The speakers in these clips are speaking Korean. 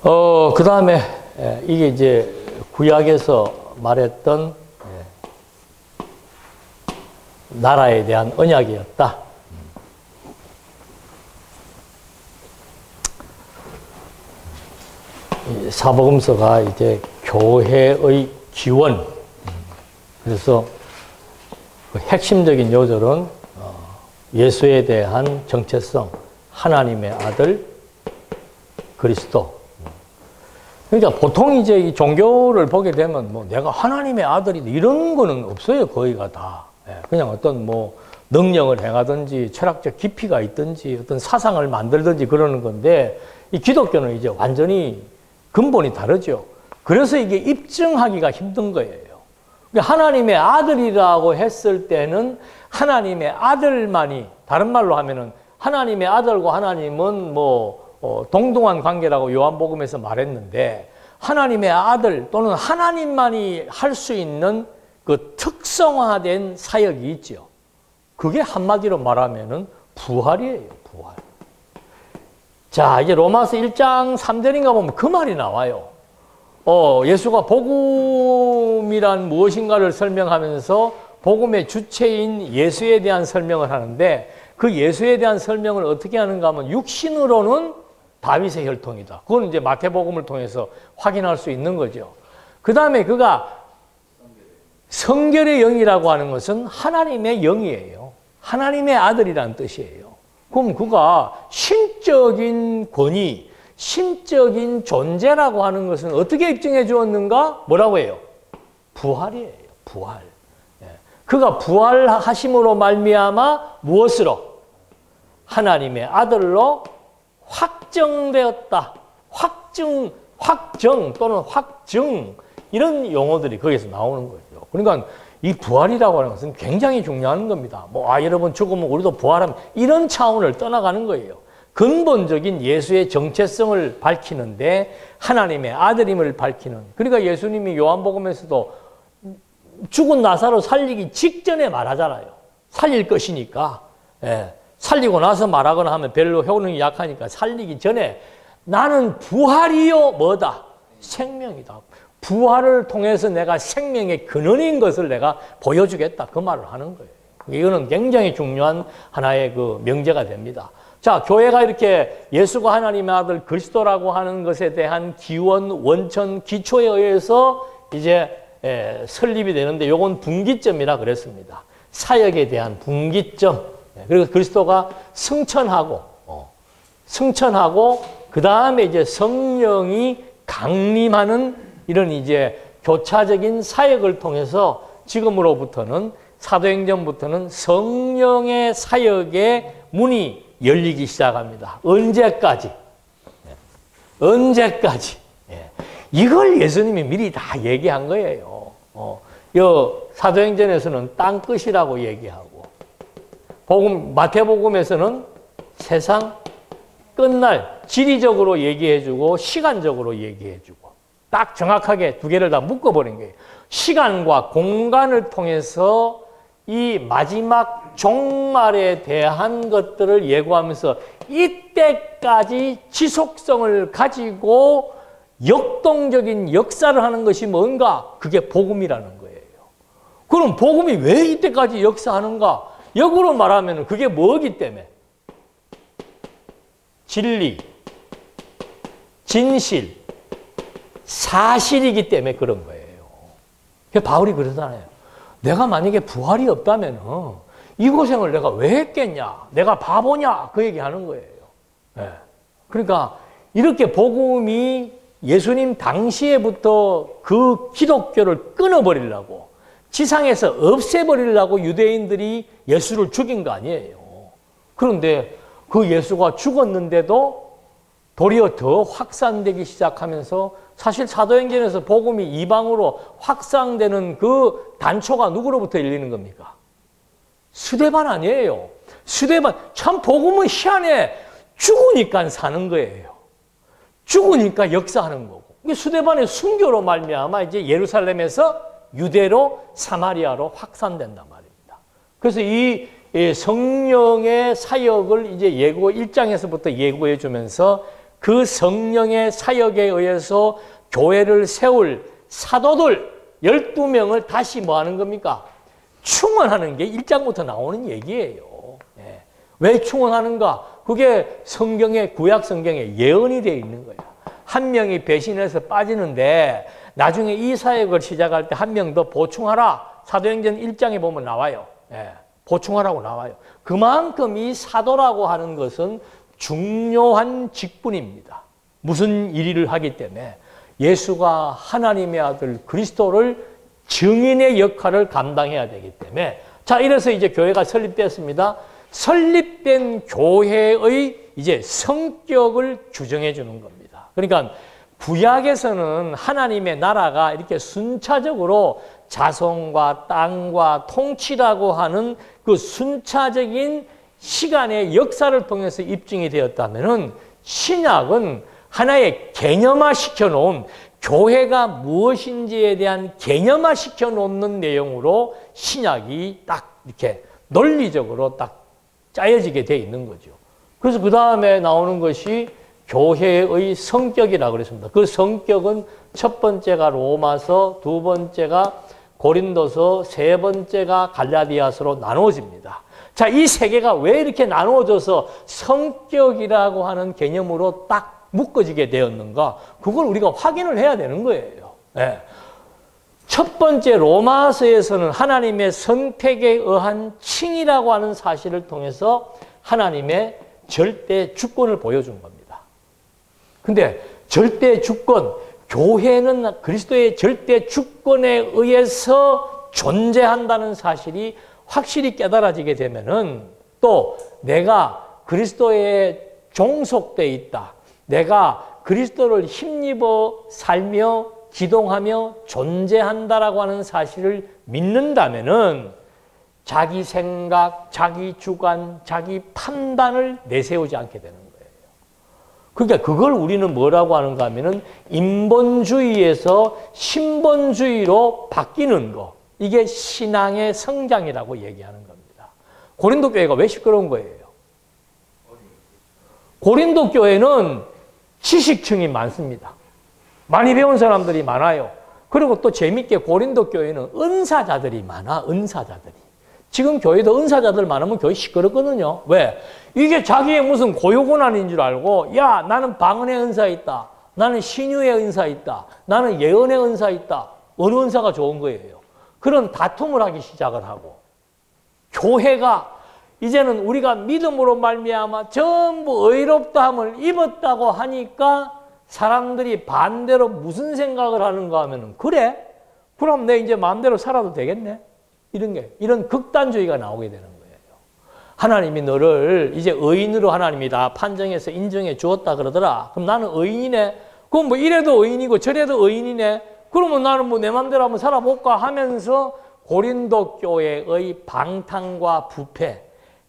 그 다음에 이게 이제 구약에서 말했던 나라에 대한 언약이었다. 사복음서가 이제 교회의 기원. 그래서 그 핵심적인 요절은 예수에 대한 정체성, 하나님의 아들 그리스도. 그러니까 보통 이제 이 종교를 보게 되면 뭐 내가 하나님의 아들이다 이런 거는 없어요. 거의가 다. 그냥 어떤 뭐 능력을 행하든지 철학적 깊이가 있든지 어떤 사상을 만들든지 그러는 건데 이 기독교는 이제 완전히 근본이 다르죠. 그래서 이게 입증하기가 힘든 거예요. 하나님의 아들이라고 했을 때는 하나님의 아들만이, 다른 말로 하면은 하나님의 아들과 하나님은 뭐 동등한 관계라고 요한복음에서 말했는데 하나님의 아들 또는 하나님만이 할 수 있는 그 특성화된 사역이 있죠. 그게 한마디로 말하면은 부활이에요. 부활. 자, 이제 로마서 1장 3절인가 보면 그 말이 나와요. 예수가 복음이란 무엇인가를 설명하면서 복음의 주체인 예수에 대한 설명을 하는데 그 예수에 대한 설명을 어떻게 하는가 하면 육신으로는 다윗의 혈통이다. 그건 이제 마태복음을 통해서 확인할 수 있는 거죠. 그 다음에 그가 성결의 영이라고 하는 것은 하나님의 영이에요. 하나님의 아들이라는 뜻이에요. 그럼 그가 신적인 권위, 신적인 존재라고 하는 것은 어떻게 입증해 주었는가? 뭐라고 해요? 부활이에요. 부활. 그가 부활하심으로 말미암아 무엇으로? 하나님의 아들로 확정되었다. 확정 또는 확증 이런 용어들이 거기서 나오는 거죠. 그러니까 이 부활이라고 하는 것은 굉장히 중요한 겁니다. 여러분 죽으면 우리도 부활하면 이런 차원을 떠나가는 거예요. 근본적인 예수의 정체성을 밝히는데 하나님의 아들임을 밝히는. 그러니까 예수님이 요한복음에서도 죽은 나사로 살리기 직전에 말하잖아요. 살릴 것이니까. 살리고 나서 말하거나 하면 별로 효능이 약하니까 살리기 전에 나는 부활이요 뭐다? 생명이다. 부활을 통해서 내가 생명의 근원인 것을 내가 보여주겠다. 그 말을 하는 거예요. 이거는 굉장히 중요한 하나의 그 명제가 됩니다. 자, 교회가 이렇게 예수가 하나님의 아들 그리스도라고 하는 것에 대한 기원, 원천, 기초에 의해서 이제 설립이 되는데 요건 분기점이라 그랬습니다. 사역에 대한 분기점. 그리고 그리스도가 승천하고 그 다음에 이제 성령이 강림하는 이런 이제 교차적인 사역을 통해서 지금으로부터는 사도행전부터는 성령의 사역의 문이 열리기 시작합니다. 언제까지? 언제까지? 이걸 예수님이 미리 다 얘기한 거예요. 사도행전에서는 땅끝이라고 얘기하고 마태복음에서는 세상 끝날 지리적으로 얘기해주고 시간적으로 얘기해주고 딱 정확하게 두 개를 다 묶어버린 거예요. 시간과 공간을 통해서 이 마지막 종말에 대한 것들을 예고하면서 이때까지 지속성을 가지고 역동적인 역사를 하는 것이 뭔가? 그게 복음이라는 거예요. 그럼 복음이 왜 이때까지 역사하는가? 역으로 말하면 그게 뭐기 때문에? 진리, 진실, 사실이기 때문에 그런 거예요. 바울이 그러잖아요. 내가 만약에 부활이 없다면 이 고생을 내가 왜 했겠냐? 내가 바보냐? 그 얘기하는 거예요. 그러니까 이렇게 복음이 예수님 당시에부터 그 기독교를 끊어버리려고 지상에서 없애버리려고 유대인들이 예수를 죽인 거 아니에요. 그런데 그 예수가 죽었는데도 도리어 더 확산되기 시작하면서 사실 사도행전에서 복음이 이방으로 확산되는 그 단초가 누구로부터 열리는 겁니까? 스데반 아니에요. 스데반 참 복음은 희한해. 죽으니까 사는 거예요. 죽으니까 역사하는 거고. 스데반의 순교로 말미암아 이제 예루살렘에서 유대로 사마리아로 확산된단 말입니다. 그래서 이 성령의 사역을 이제 예고 1장에서부터 예고해 주면서 그 성령의 사역에 의해서 교회를 세울 사도들 12명을 다시 뭐 하는 겁니까? 충원하는 게 1장부터 나오는 얘기예요. 예. 왜 충원하는가? 그게 성경의, 구약 성경에 예언이 되어 있는 거예요. 한 명이 배신해서 빠지는데 나중에 이 사역을 시작할 때 한 명 더 보충하라. 사도행전 1장에 보면 나와요. 예. 보충하라고 나와요. 그만큼 이 사도라고 하는 것은 중요한 직분입니다. 무슨 일을 하기 때문에 예수가 하나님의 아들 그리스도를 증인의 역할을 감당해야 되기 때문에 자, 이래서 이제 교회가 설립됐습니다. 설립된 교회의 이제 성격을 규정해 주는 겁니다. 그러니까 구약에서는 하나님의 나라가 이렇게 순차적으로 자손과 땅과 통치라고 하는 그 순차적인 시간의 역사를 통해서 입증이 되었다면은 신약은 하나의 개념화 시켜놓은 교회가 무엇인지에 대한 개념화 시켜놓는 내용으로 신약이 딱 이렇게 논리적으로 딱 짜여지게 돼 있는 거죠. 그래서 그 다음에 나오는 것이 교회의 성격이라고 그랬습니다. 그 성격은 첫 번째가 로마서, 두 번째가 고린도서, 세 번째가 갈라디아서로 나누어집니다. 자, 이 세 개가 왜 이렇게 나누어져서 성격이라고 하는 개념으로 딱 묶어지게 되었는가? 그걸 우리가 확인을 해야 되는 거예요. 네. 첫 번째 로마서에서는 하나님의 선택에 의한 칭이라고 하는 사실을 통해서 하나님의 절대 주권을 보여준 겁니다. 근데 절대 주권, 교회는 그리스도의 절대 주권에 의해서 존재한다는 사실이 확실히 깨달아지게 되면은 또 내가 그리스도에 종속되어 있다. 내가 그리스도를 힘입어 살며 기동하며 존재한다라고 하는 사실을 믿는다면은 자기 생각, 자기 주관, 자기 판단을 내세우지 않게 되는 거예요. 그러니까 그걸 우리는 뭐라고 하는가 하면은 인본주의에서 신본주의로 바뀌는 거. 이게 신앙의 성장이라고 얘기하는 겁니다. 고린도 교회가 왜 시끄러운 거예요? 고린도 교회는 지식층이 많습니다. 많이 배운 사람들이 많아요. 그리고 또 재밌게 고린도 교회는 은사자들이 많아, 은사자들이. 지금 교회도 은사자들 많으면 교회 시끄럽거든요. 왜? 이게 자기의 무슨 고유고난인 줄 알고, 야, 나는 방언의 은사 있다. 나는 신유의 은사 있다. 나는 예언의 은사 있다. 어느 은사가 좋은 거예요? 그런 다툼을 하기 시작을 하고, 교회가 이제는 우리가 믿음으로 말미암아 전부 의롭다함을 입었다고 하니까 사람들이 반대로 무슨 생각을 하는가 하면은, 그래? 그럼 내 이제 마음대로 살아도 되겠네? 이런 극단주의가 나오게 되는 거예요. 하나님이 너를 이제 의인으로 하나님이 다 판정해서 인정해 주었다 그러더라. 그럼 나는 의인이네? 그럼 뭐 이래도 의인이고 저래도 의인이네? 그러면 나는 뭐 내 마음대로 한번 살아볼까 하면서 고린도 교회의 방탕과 부패,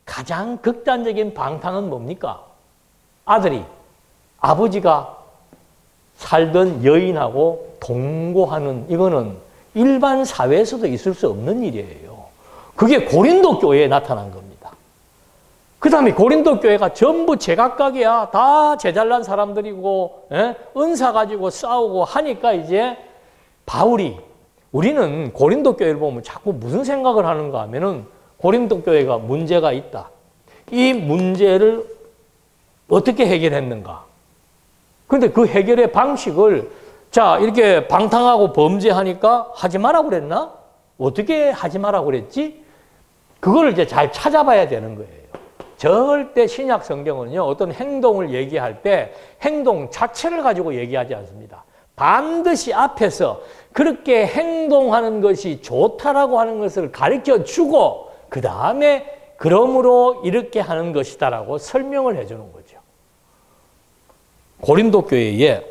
가장 극단적인 방탕은 뭡니까? 아들이, 아버지가 살던 여인하고 동거하는, 이거는 일반 사회에서도 있을 수 없는 일이에요. 그게 고린도 교회에 나타난 겁니다. 그 다음에 고린도 교회가 전부 제각각이야. 다 제잘난 사람들이고, 은사 가지고 싸우고 하니까 이제 바울이, 우리는 고린도 교회를 보면 자꾸 무슨 생각을 하는가 하면은 고린도 교회가 문제가 있다. 이 문제를 어떻게 해결했는가? 근데 그 해결의 방식을, 자, 이렇게 방탕하고 범죄하니까 하지 마라고 그랬나? 어떻게 하지 마라고 그랬지? 그걸 이제 잘 찾아봐야 되는 거예요. 절대 신약 성경은요, 어떤 행동을 얘기할 때 행동 자체를 가지고 얘기하지 않습니다. 반드시 앞에서 그렇게 행동하는 것이 좋다라고 하는 것을 가르쳐 주고, 그 다음에 그러므로 이렇게 하는 것이다라고 설명을 해주는 거죠. 고린도 교회에,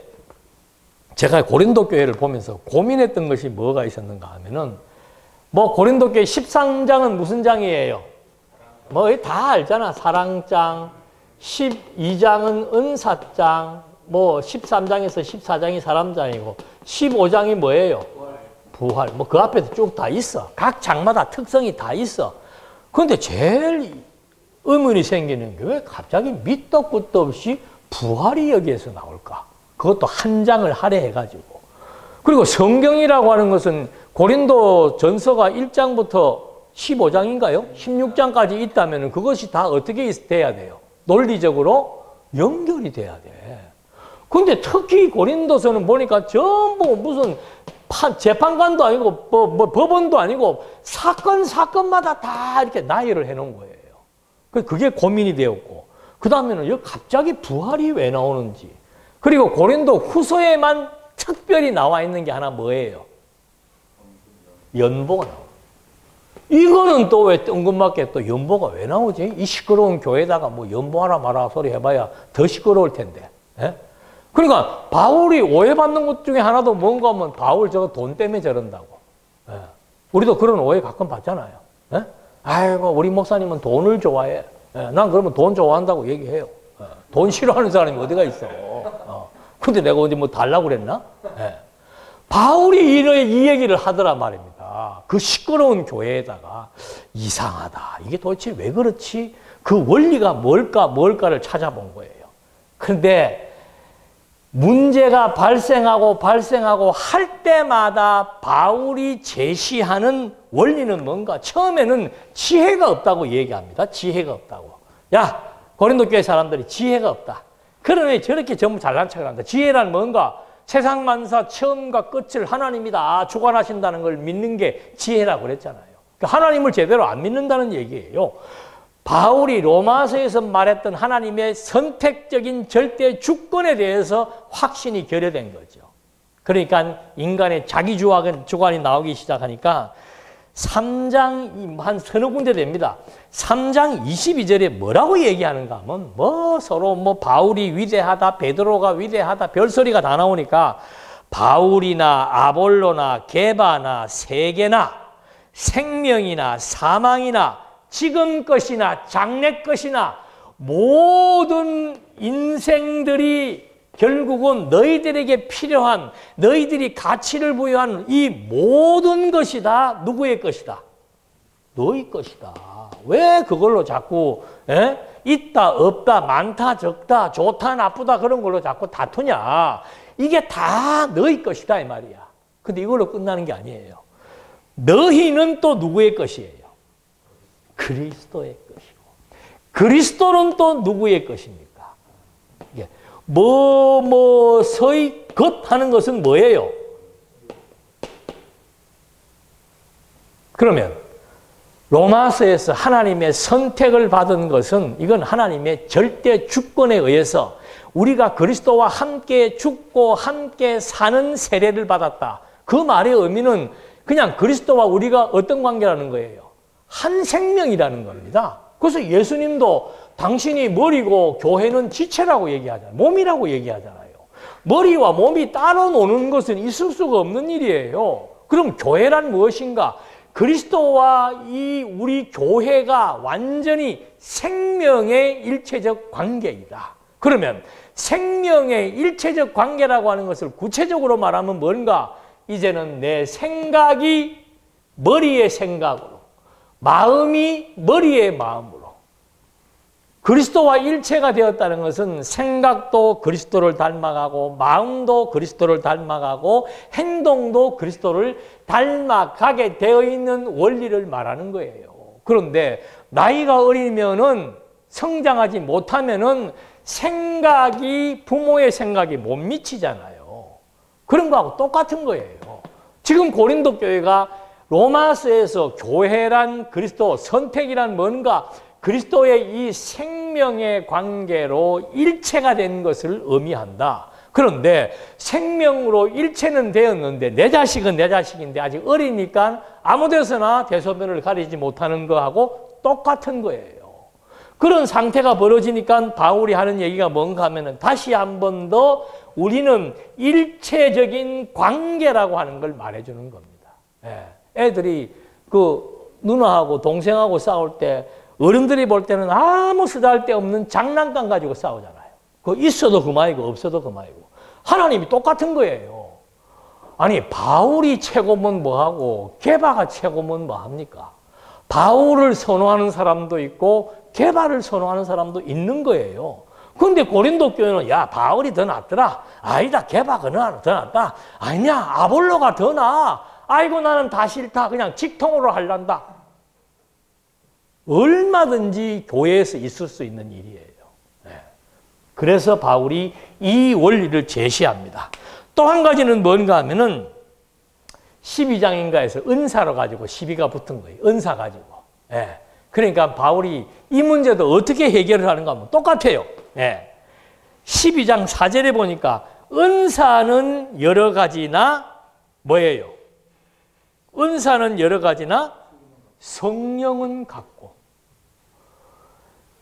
제가 고린도 교회를 보면서 고민했던 것이 뭐가 있었는가 하면은, 뭐 고린도 교회 13장은 무슨 장이에요? 뭐 다 알잖아. 사랑장, 12장은 은사장, 뭐 13장에서 14장이 사람장이고 15장이 뭐예요? 부활. 뭐 그 앞에도 쭉 다 있어. 각 장마다 특성이 다 있어. 그런데 제일 의문이 생기는 게 왜 갑자기 밑도 끝도 없이 부활이 여기에서 나올까? 그것도 한 장을 할애해가지고. 그리고 성경이라고 하는 것은 고린도 전서가 1장부터 15장인가요? 16장까지 있다면 그것이 다 어떻게 돼야 돼요? 논리적으로 연결이 돼야 돼. 근데 특히 고린도서는 보니까 전부 무슨 재판관도 아니고 법원도 아니고 사건마다 다 이렇게 나열을 해놓은 거예요. 그게 고민이 되었고, 그 다음에는 여기 갑자기 부활이 왜 나오는지, 그리고 고린도 후서에만 특별히 나와 있는 게 하나 뭐예요? 연보가 나와요. 이거는 또 왜 뜬금없게 또 연보가 왜 나오지? 이 시끄러운 교회에다가 뭐 연보하라 마라 소리 해봐야 더 시끄러울 텐데. 예? 그러니까 바울이 오해받는 것 중에 하나도 뭔가 하면 바울 저거 돈 때문에 저런다고. 예. 우리도 그런 오해 가끔 받잖아요. 예? 아이고 우리 목사님은 돈을 좋아해. 예. 난 그러면 돈 좋아한다고 얘기해요. 예. 돈 싫어하는 사람이 어디가 있어. 근데 내가 어디 뭐 달라고 그랬나? 예. 바울이 이 얘기를 하더란 말입니다. 그 시끄러운 교회에다가 이상하다. 이게 도대체 왜 그렇지? 그 원리가 뭘까를 찾아본 거예요. 그런데 문제가 발생하고 할 때마다 바울이 제시하는 원리는 뭔가? 처음에는 지혜가 없다고 얘기합니다. 지혜가 없다고. 야, 고린도 교회 사람들이 지혜가 없다. 그러니 저렇게 전부 잘난 척을 한다. 지혜란 뭔가? 세상 만사 처음과 끝을 하나님이 다 주관하신다는 걸 믿는 게 지혜라고 그랬잖아요. 하나님을 제대로 안 믿는다는 얘기예요. 바울이 로마서에서 말했던 하나님의 선택적인 절대 주권에 대해서 확신이 결여된 거죠. 그러니까 인간의 자기 주관이 나오기 시작하니까 3장 한 서너 군데 됩니다. 3장 22절에 뭐라고 얘기하는가 하면 서로 바울이 위대하다, 베드로가 위대하다, 별소리가 다 나오니까 바울이나 아볼로나 게바나 세계나 생명이나 사망이나 지금 것이나 장래 것이나 모든 인생들이 결국은 너희들에게 필요한, 너희들이 가치를 부여한 이 모든 것이 다 누구의 것이다? 너희 것이다. 왜 그걸로 자꾸 있다 없다 많다 적다 좋다 나쁘다 그런 걸로 자꾸 다투냐? 이게 다 너희 것이다 이 말이야. 근데 이걸로 끝나는 게 아니에요. 너희는 또 누구의 것이에요? 그리스도의 것이고, 그리스도는 또 누구의 것입니까? 이게 서의 것 하는 것은 뭐예요? 그러면 로마서에서 하나님의 선택을 받은 것은 이건 하나님의 절대 주권에 의해서 우리가 그리스도와 함께 죽고 함께 사는 세례를 받았다. 그 말의 의미는 그냥 그리스도와 우리가 어떤 관계라는 거예요? 한 생명이라는 겁니다. 그래서 예수님도 당신이 머리고 교회는 지체라고 얘기하잖아요. 몸이라고 얘기하잖아요. 머리와 몸이 따로 노는 것은 있을 수가 없는 일이에요. 그럼 교회란 무엇인가? 그리스도와 이 우리 교회가 완전히 생명의 일체적 관계이다. 그러면 생명의 일체적 관계라고 하는 것을 구체적으로 말하면 뭔가? 이제는 내 생각이 머리의 생각으로, 마음이 머리의 마음으로. 그리스도와 일체가 되었다는 것은 생각도 그리스도를 닮아가고 마음도 그리스도를 닮아가고 행동도 그리스도를 닮아가게 되어 있는 원리를 말하는 거예요. 그런데 나이가 어리면은 성장하지 못하면은 생각이 부모의 생각이 못 미치잖아요. 그런 거하고 똑같은 거예요. 지금 고린도 교회가 로마서에서 교회란 그리스도, 선택이란 뭔가 그리스도의 이 생명의 관계로 일체가 된 것을 의미한다. 그런데 생명으로 일체는 되었는데 내 자식은 내 자식인데 아직 어리니까 아무 데서나 대소변을 가리지 못하는 거하고 똑같은 거예요. 그런 상태가 벌어지니까 바울이 하는 얘기가 뭔가 하면은 다시 한 번 더 우리는 일체적인 관계라고 하는 걸 말해주는 겁니다. 애들이 그 누나하고 동생하고 싸울 때 어른들이 볼 때는 아무 쓰잘데없는 장난감 가지고 싸우잖아요. 그 있어도 그만이고 없어도 그만이고. 하나님이 똑같은 거예요. 아니 바울이 최고면 뭐하고 게바가 최고면 뭐합니까? 바울을 선호하는 사람도 있고 게바를 선호하는 사람도 있는 거예요. 근데 고린도 교회는 야 바울이 더 낫더라. 아니다 게바가 더 낫다. 아니냐 아볼로가 더 나아. 아이고 나는 다 싫다. 그냥 직통으로 할란다. 얼마든지 교회에서 있을 수 있는 일이에요. 그래서 바울이 이 원리를 제시합니다. 또 한 가지는 뭔가 하면은 12장인가에서 은사로 가지고 시비가 붙은 거예요. 은사 가지고. 그러니까 바울이 이 문제도 어떻게 해결을 하는가 하면 똑같아요. 12장 4절에 보니까 은사는 여러 가지나 뭐예요? 은사는 여러 가지나 성령은 같고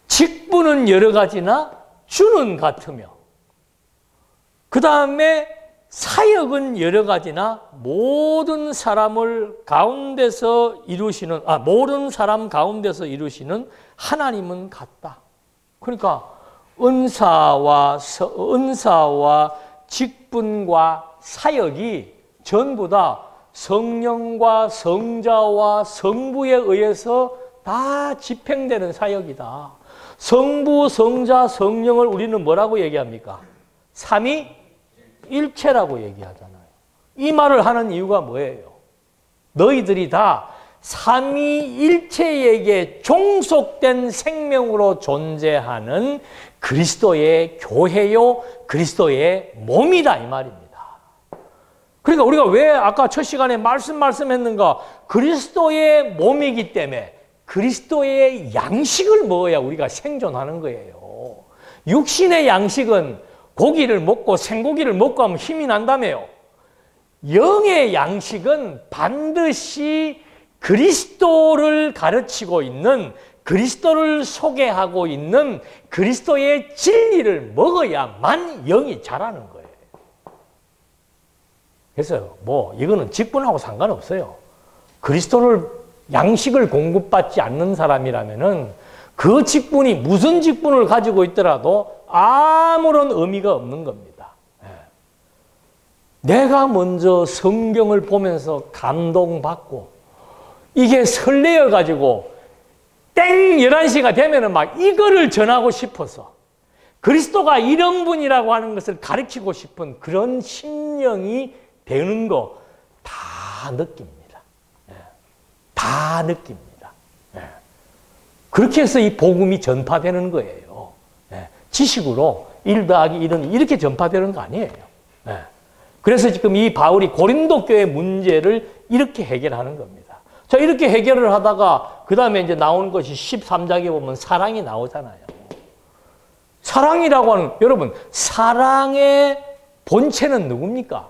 직분은 여러 가지나 주는 같으며 그 다음에 사역은 여러 가지나 모든 사람을 가운데서 이루시는 모든 사람 가운데서 이루시는 하나님은 같다. 그러니까 은사와 직분과 사역이 전부 다 성령과 성자와 성부에 의해서 다 집행되는 사역이다. 성부, 성자, 성령을 우리는 뭐라고 얘기합니까? 삼위일체라고 얘기하잖아요. 이 말을 하는 이유가 뭐예요? 너희들이 다 삼위일체에게 종속된 생명으로 존재하는 그리스도의 교회요, 그리스도의 몸이다 이 말입니다. 그러니까 우리가 왜 아까 첫 시간에 말씀했는가? 그리스도의 몸이기 때문에 그리스도의 양식을 먹어야 우리가 생존하는 거예요. 육신의 양식은 고기를 먹고 생고기를 먹고 하면 힘이 난다며요. 영의 양식은 반드시 그리스도를 가르치고 있는, 그리스도를 소개하고 있는 그리스도의 진리를 먹어야만 영이 자라는 거예요. 그래서 이거는 직분하고 상관없어요. 그리스도를 양식을 공급받지 않는 사람이라면은 그 직분이 무슨 직분을 가지고 있더라도 아무런 의미가 없는 겁니다. 내가 먼저 성경을 보면서 감동받고 이게 설레어가지고 땡 11시가 되면은 막 이거를 전하고 싶어서 그리스도가 이런 분이라고 하는 것을 가르치고 싶은 그런 심령이 되는 거 다 느낍니다. 다 느낍니다. 그렇게 해서 이 복음이 전파되는 거예요. 지식으로 1 더하기 1은 이렇게 전파되는 거 아니에요. 그래서 지금 이 바울이 고린도 교회 문제를 이렇게 해결하는 겁니다. 자, 이렇게 해결을 하다가 그 다음에 이제 나오는 것이 13장에 보면 사랑이 나오잖아요. 사랑이라고 하는, 여러분, 사랑의 본체는 누굽니까?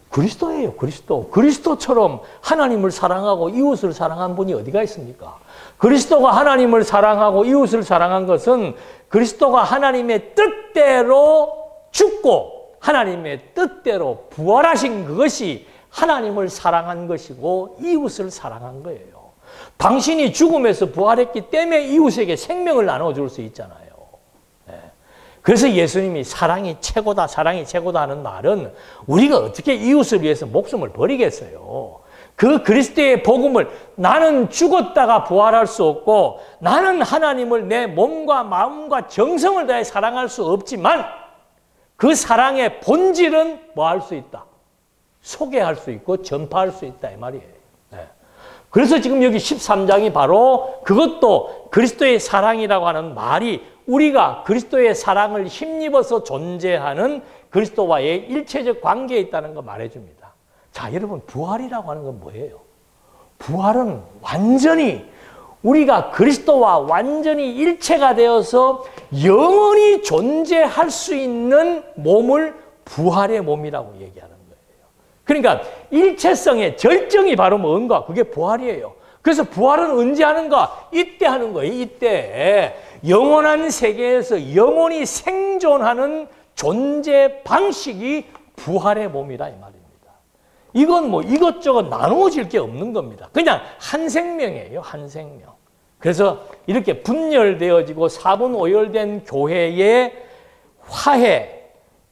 그리스도예요, 그리스도. 그리스도처럼 하나님을 사랑하고 이웃을 사랑한 분이 어디가 있습니까? 그리스도가 하나님을 사랑하고 이웃을 사랑한 것은 그리스도가 하나님의 뜻대로 죽고 하나님의 뜻대로 부활하신 그것이 하나님을 사랑한 것이고 이웃을 사랑한 거예요. 당신이 죽음에서 부활했기 때문에 이웃에게 생명을 나눠줄 수 있잖아요. 그래서 예수님이 사랑이 최고다, 사랑이 최고다 하는 말은 우리가 어떻게 이웃을 위해서 목숨을 버리겠어요. 그 그리스도의 복음을 나는 죽었다가 부활할 수 없고 나는 하나님을 내 몸과 마음과 정성을 다해 사랑할 수 없지만 그 사랑의 본질은 뭐 할 수 있다? 소개할 수 있고 전파할 수 있다 이 말이에요. 그래서 지금 여기 13장이 바로 그것도 그리스도의 사랑이라고 하는 말이 우리가 그리스도의 사랑을 힘입어서 존재하는 그리스도와의 일체적 관계에 있다는 거 말해줍니다. 자, 여러분, 부활이라고 하는 건 뭐예요? 부활은 완전히 우리가 그리스도와 완전히 일체가 되어서 영원히 존재할 수 있는 몸을 부활의 몸이라고 얘기하는 거예요. 그러니까 일체성의 절정이 바로 뭔가? 그게 부활이에요. 그래서 부활은 언제 하는가? 이때 하는 거예요. 이때 영원한 세계에서 영원히 생존하는 존재 방식이 부활의 몸이다 이 말입니다. 이건 뭐 이것저것 나누어질 게 없는 겁니다. 그냥 한 생명이에요. 한 생명. 그래서 이렇게 분열되어지고 사분오열된 교회의 화해,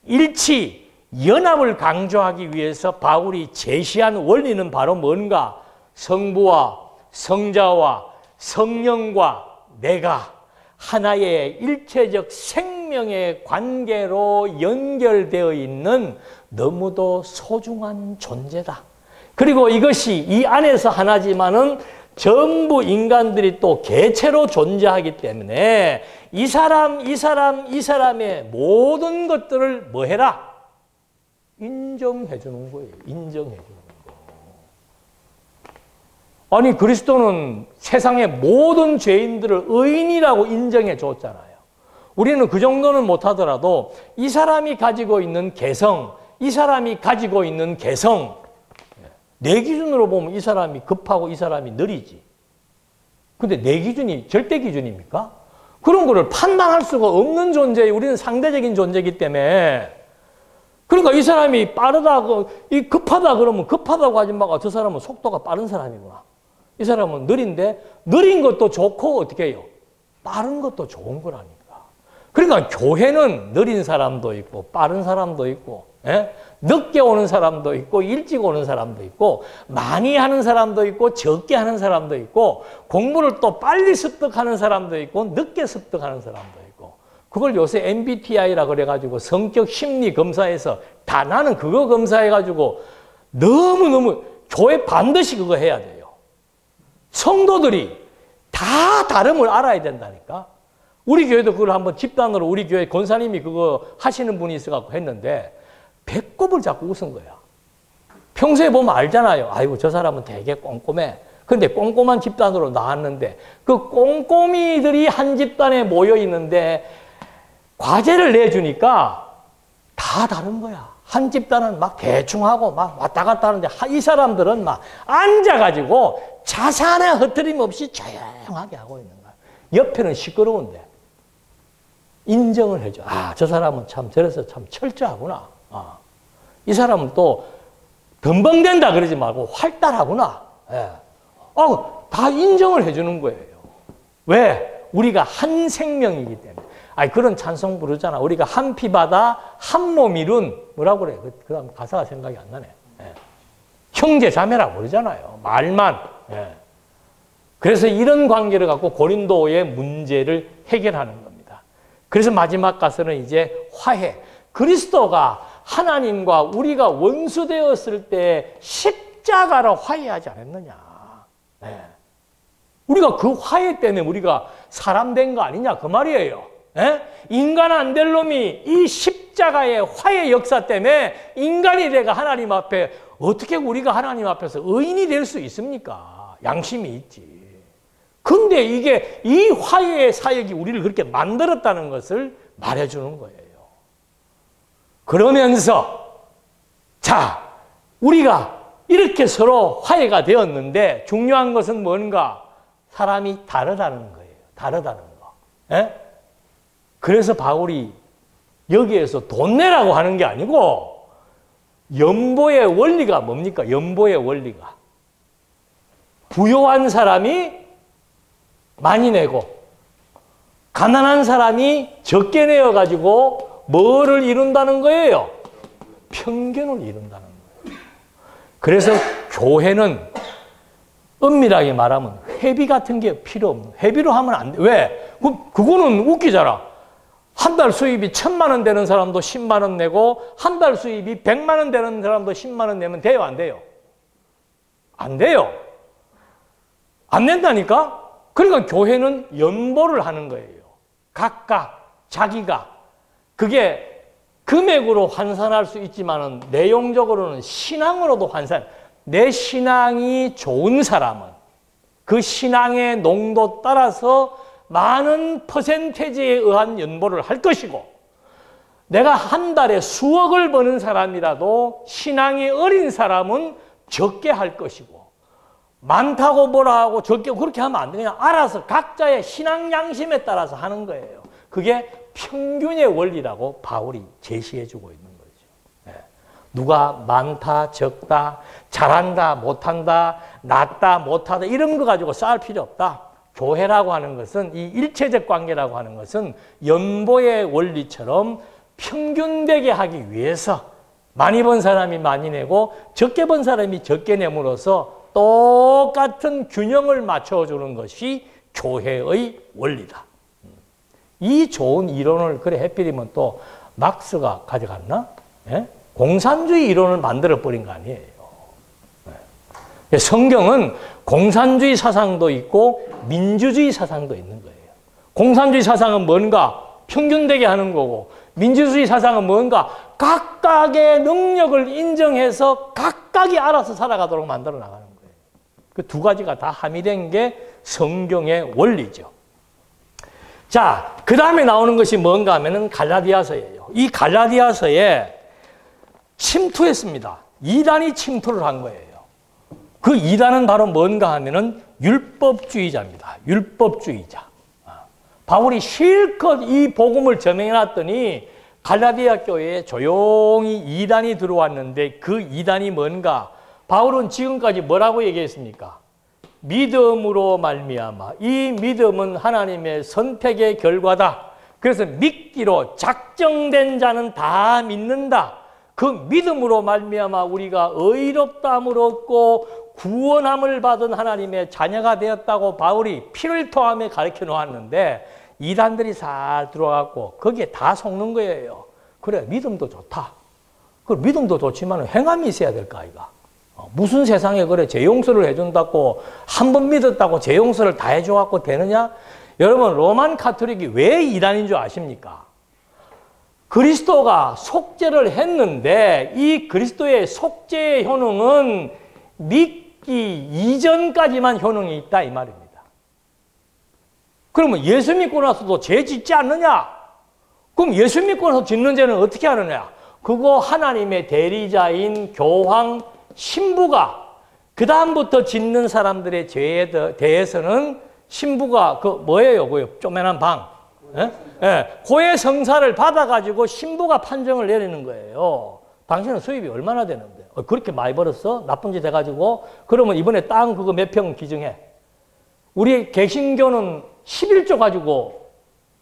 일치, 연합을 강조하기 위해서 바울이 제시한 원리는 바로 뭔가? 성부와 성자와 성령과 내가 하나의 일체적 생명의 관계로 연결되어 있는 너무도 소중한 존재다. 그리고 이것이 이 안에서 하나지만은 전부 인간들이 또 개체로 존재하기 때문에 이 사람의 모든 것들을 뭐 해라? 인정해 주는 거예요. 인정해 주는 거. 아니, 그리스도는 세상의 모든 죄인들을 의인이라고 인정해 줬잖아요. 우리는 그 정도는 못하더라도 이 사람이 가지고 있는 개성, 이 사람이 가지고 있는 개성, 내 기준으로 보면 이 사람이 급하고 이 사람이 느리지. 근데 내 기준이 절대 기준입니까? 그런 거를 판단할 수가 없는 존재예요. 우리는 상대적인 존재이기 때문에. 그러니까 이 사람이 빠르다, 급하다 그러면 급하다고 하지 말고 저 사람은 속도가 빠른 사람이구나. 이 사람은 느린데 느린 것도 좋고 어떻게 해요? 빠른 것도 좋은 거라니까. 그러니까 교회는 느린 사람도 있고 빠른 사람도 있고 늦게 오는 사람도 있고 일찍 오는 사람도 있고 많이 하는 사람도 있고 적게 하는 사람도 있고 공부를 또 빨리 습득하는 사람도 있고 늦게 습득하는 사람도 있고 그걸 요새 MBTI라 그래가지고 성격 심리 검사에서 다 나는 그거 검사해가지고 너무너무 교회 반드시 그거 해야 돼요. 성도들이 다 다름을 알아야 된다니까. 우리 교회도 그걸 한번 집단으로 우리 교회 권사님이 그거 하시는 분이 있어갖고 했는데 배꼽을 잡고 웃은 거야. 평소에 보면 알잖아요. 아이고 저 사람은 되게 꼼꼼해. 근데 꼼꼼한 집단으로 나왔는데 그 꼼꼼이들이 한 집단에 모여 있는데 과제를 내주니까 다 다른 거야. 한 집단은 막 대충 하고 막 왔다 갔다 하는데 이 사람들은 막 앉아가지고 자산의 흐트림 없이 조용하게 하고 있는 거야. 옆에는 시끄러운데 인정을 해줘. 아, 저 사람은 참 저래서 참 철저하구나. 이 사람은 또 덤벙댄다 그러지 말고 활달하구나. 예. 다 인정을 해주는 거예요. 왜? 우리가 한 생명이기 때문에. 아니, 그런 찬송 부르잖아. 우리가 한 피바다 한 몸 이룬 뭐라고 그래? 그 다음 가사가 생각이 안 나네. 예. 형제 자매라고 그러잖아요. 말만. 예. 그래서 이런 관계를 갖고 고린도의 문제를 해결하는 겁니다. 그래서 마지막 가서는 이제 화해. 그리스도가 하나님과 우리가 원수되었을 때 십자가로 화해하지 않았느냐. 네. 우리가 그 화해 때문에 우리가 사람 된 거 아니냐 그 말이에요. 네? 인간 안 될 놈이 이 십자가의 화해 역사 때문에 인간이 돼가 하나님 앞에 어떻게 우리가 하나님 앞에서 의인이 될 수 있습니까? 양심이 있지. 근데 이게 이 화해의 사역이 우리를 그렇게 만들었다는 것을 말해주는 거예요. 그러면서 자, 우리가 이렇게 서로 화해가 되었는데 중요한 것은 뭔가? 사람이 다르다는 거예요. 다르다는 거. 에? 그래서 바울이 여기에서 돈 내라고 하는 게 아니고 연보의 원리가 뭡니까? 연보의 원리가. 부요한 사람이 많이 내고 가난한 사람이 적게 내어가지고 뭐를 이룬다는 거예요? 평균을 이룬다는 거예요. 그래서 교회는 엄밀하게 말하면 회비 같은 게 필요 없는, 회비로 하면 안 돼. 왜? 그거는 웃기잖아. 한 달 수입이 1,000만 원 되는 사람도 10만 원 내고 한 달 수입이 100만 원 되는 사람도 10만 원 내면 돼요? 안 돼요? 안 돼요. 안 낸다니까? 그러니까 교회는 연보를 하는 거예요. 각각 자기가. 그게 금액으로 환산할 수 있지만은 내용적으로는 신앙으로도 환산. 내 신앙이 좋은 사람은 그 신앙의 농도 따라서 많은 퍼센테이지에 의한 연보를 할 것이고 내가 한 달에 수억을 버는 사람이라도 신앙이 어린 사람은 적게 할 것이고 많다고 뭐라 하고 적게 그렇게 하면 안 돼. 그냥 알아서 각자의 신앙 양심에 따라서 하는 거예요. 그게 평균의 원리라고 바울이 제시해주고 있는 거죠. 네. 누가 많다, 적다, 잘한다, 못한다, 낫다, 못하다 이런 거 가지고 싸울 필요 없다. 교회라고 하는 것은 이 일체적 관계라고 하는 것은 연보의 원리처럼 평균되게 하기 위해서 많이 번 사람이 많이 내고 적게 번 사람이 적게 내므로써 똑같은 균형을 맞춰주는 것이 교회의 원리다. 이 좋은 이론을 그래 해필이면 또 막스가 가져갔나? 예? 공산주의 이론을 만들어 버린 거 아니에요. 예. 성경은 공산주의 사상도 있고 민주주의 사상도 있는 거예요. 공산주의 사상은 뭔가? 평균되게 하는 거고, 민주주의 사상은 뭔가? 각각의 능력을 인정해서 각각이 알아서 살아가도록 만들어 나가는 거예요. 그 두 가지가 다 함의된 게 성경의 원리죠. 자, 그 다음에 나오는 것이 뭔가 하면은 갈라디아서예요. 이 갈라디아서에 침투했습니다. 이단이 침투를 한 거예요. 그 이단은 바로 뭔가 하면은 율법주의자입니다. 율법주의자. 바울이 실컷 이 복음을 전해놨더니 갈라디아 교회에 조용히 이단이 들어왔는데 그 이단이 뭔가? 바울은 지금까지 뭐라고 얘기했습니까? 믿음으로 말미암아. 이 믿음은 하나님의 선택의 결과다. 그래서 믿기로 작정된 자는 다 믿는다. 그 믿음으로 말미암아 우리가 의롭다함을 얻고 구원함을 받은 하나님의 자녀가 되었다고 바울이 피를 토하며 가르쳐 놓았는데 이단들이 잘 들어왔고 거기에 다 속는 거예요. 그래, 믿음도 좋다. 그 믿음도 좋지만 행함이 있어야 될 거 아이가. 무슨 세상에 그래 죄 용서를 해준다고 한 번 믿었다고 죄 용서를 다 해줘갖고 되느냐? 여러분, 로만 카톨릭이 왜 이단인 줄 아십니까? 그리스도가 속죄를 했는데 이 그리스도의 속죄의 효능은 믿기 이전까지만 효능이 있다 이 말입니다. 그러면 예수 믿고 나서도 죄 짓지 않느냐? 그럼 예수 믿고 나서 짓는 죄는 어떻게 하느냐? 그거 하나님의 대리자인 교황 신부가 그 다음부터 짓는 사람들의 죄에 대해서는 신부가 그 뭐예요? 그 쪼매난 방. 예? 예. 고해 성사를 받아가지고 신부가 판정을 내리는 거예요. 당신은 수입이 얼마나 되는데? 그렇게 많이 벌었어? 나쁜 짓 해가지고? 그러면 이번에 땅 그거 몇 평 기증해. 우리 개신교는 11조 가지고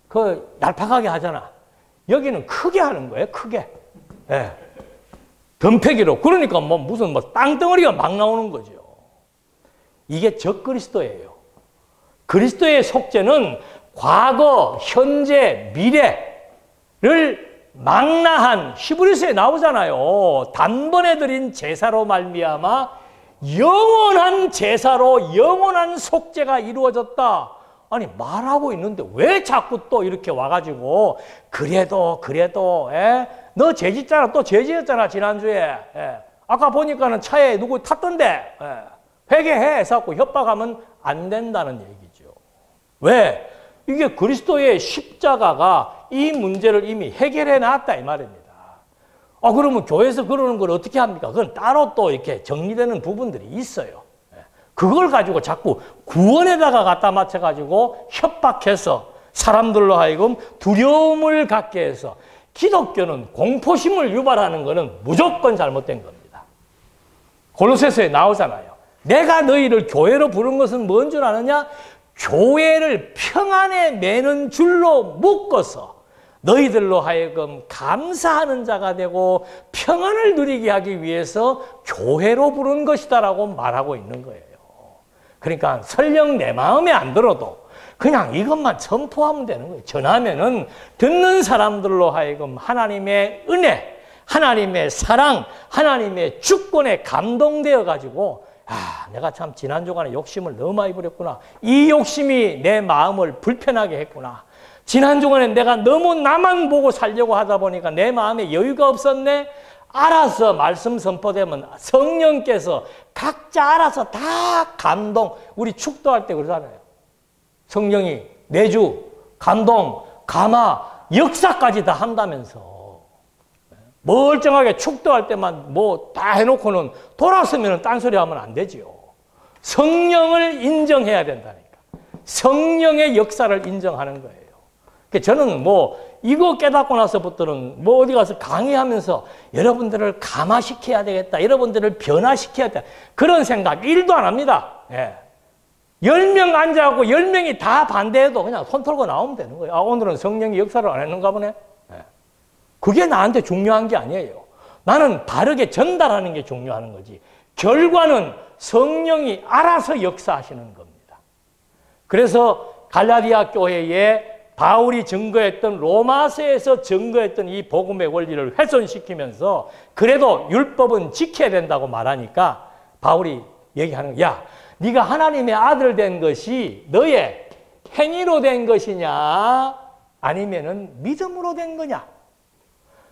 그 날팍하게 하잖아. 여기는 크게 하는 거예요. 크게. 예. 덤패기로. 그러니까 뭐 무슨 뭐 땅덩어리가 막 나오는 거죠. 이게 적그리스도예요. 그리스도의 속죄는 과거, 현재, 미래를 망라한 히브리서에 나오잖아요. 단번에 드린 제사로 말미암아 영원한 제사로 영원한 속죄가 이루어졌다. 아니 말하고 있는데 왜 자꾸 또 이렇게 와가지고 그래도 너 죄 짓잖아. 또 죄 지었잖아 지난주에. 아까 보니까는 차에 누구 탔던데. 회개해 해서 협박하면 안 된다는 얘기죠. 왜? 이게 그리스도의 십자가가 이 문제를 이미 해결해 놨다 이 말입니다. 그러면 교회에서 그러는 걸 어떻게 합니까? 그건 따로 또 이렇게 정리되는 부분들이 있어요. 그걸 가지고 자꾸 구원에다가 갖다 맞춰가지고 협박해서 사람들로 하여금 두려움을 갖게 해서 기독교는 공포심을 유발하는 것은 무조건 잘못된 겁니다. 골로새서에 나오잖아요. 내가 너희를 교회로 부른 것은 뭔 줄 아느냐? 교회를 평안에 매는 줄로 묶어서 너희들로 하여금 감사하는 자가 되고 평안을 누리게 하기 위해서 교회로 부른 것이다라고 말하고 있는 거예요. 그러니까 설령 내 마음에 안 들어도 그냥 이것만 선포하면 되는 거예요. 전하면은 듣는 사람들로 하여금 하나님의 은혜, 하나님의 사랑, 하나님의 주권에 감동되어 가지고 내가 참 지난 주간에 욕심을 너무 많이 부렸구나. 이 욕심이 내 마음을 불편하게 했구나. 지난 주간에 내가 너무 나만 보고 살려고 하다 보니까 내 마음에 여유가 없었네. 알아서 말씀 선포되면 성령께서 각자 알아서 다 감동. 우리 축도할 때 그러잖아요. 성령이 내주, 감동, 감화, 역사까지 다 한다면서. 멀쩡하게 축도할 때만 뭐 다 해놓고는 돌아서면 딴소리 하면 안 되지요. 성령을 인정해야 된다니까. 성령의 역사를 인정하는 거예요. 저는 뭐 이거 깨닫고 나서부터는 뭐 어디 가서 강의하면서 여러분들을 감화시켜야 되겠다. 여러분들을 변화시켜야 돼. 그런 생각 1도 안 합니다. 10명 앉아갖고 10명이 다 반대해도 그냥 손 털고 나오면 되는 거예요. 오늘은 성령이 역사를 안 했는가 보네. 그게 나한테 중요한 게 아니에요. 나는 바르게 전달하는 게 중요한 거지. 결과는 성령이 알아서 역사하시는 겁니다. 그래서 갈라디아 교회에 바울이 증거했던 로마서에서 증거했던 이 복음의 원리를 훼손시키면서 그래도 율법은 지켜야 된다고 말하니까 바울이 얘기하는 거야. 야, 네가 하나님의 아들 된 것이 너의 행위로 된 것이냐 아니면은 믿음으로 된 거냐?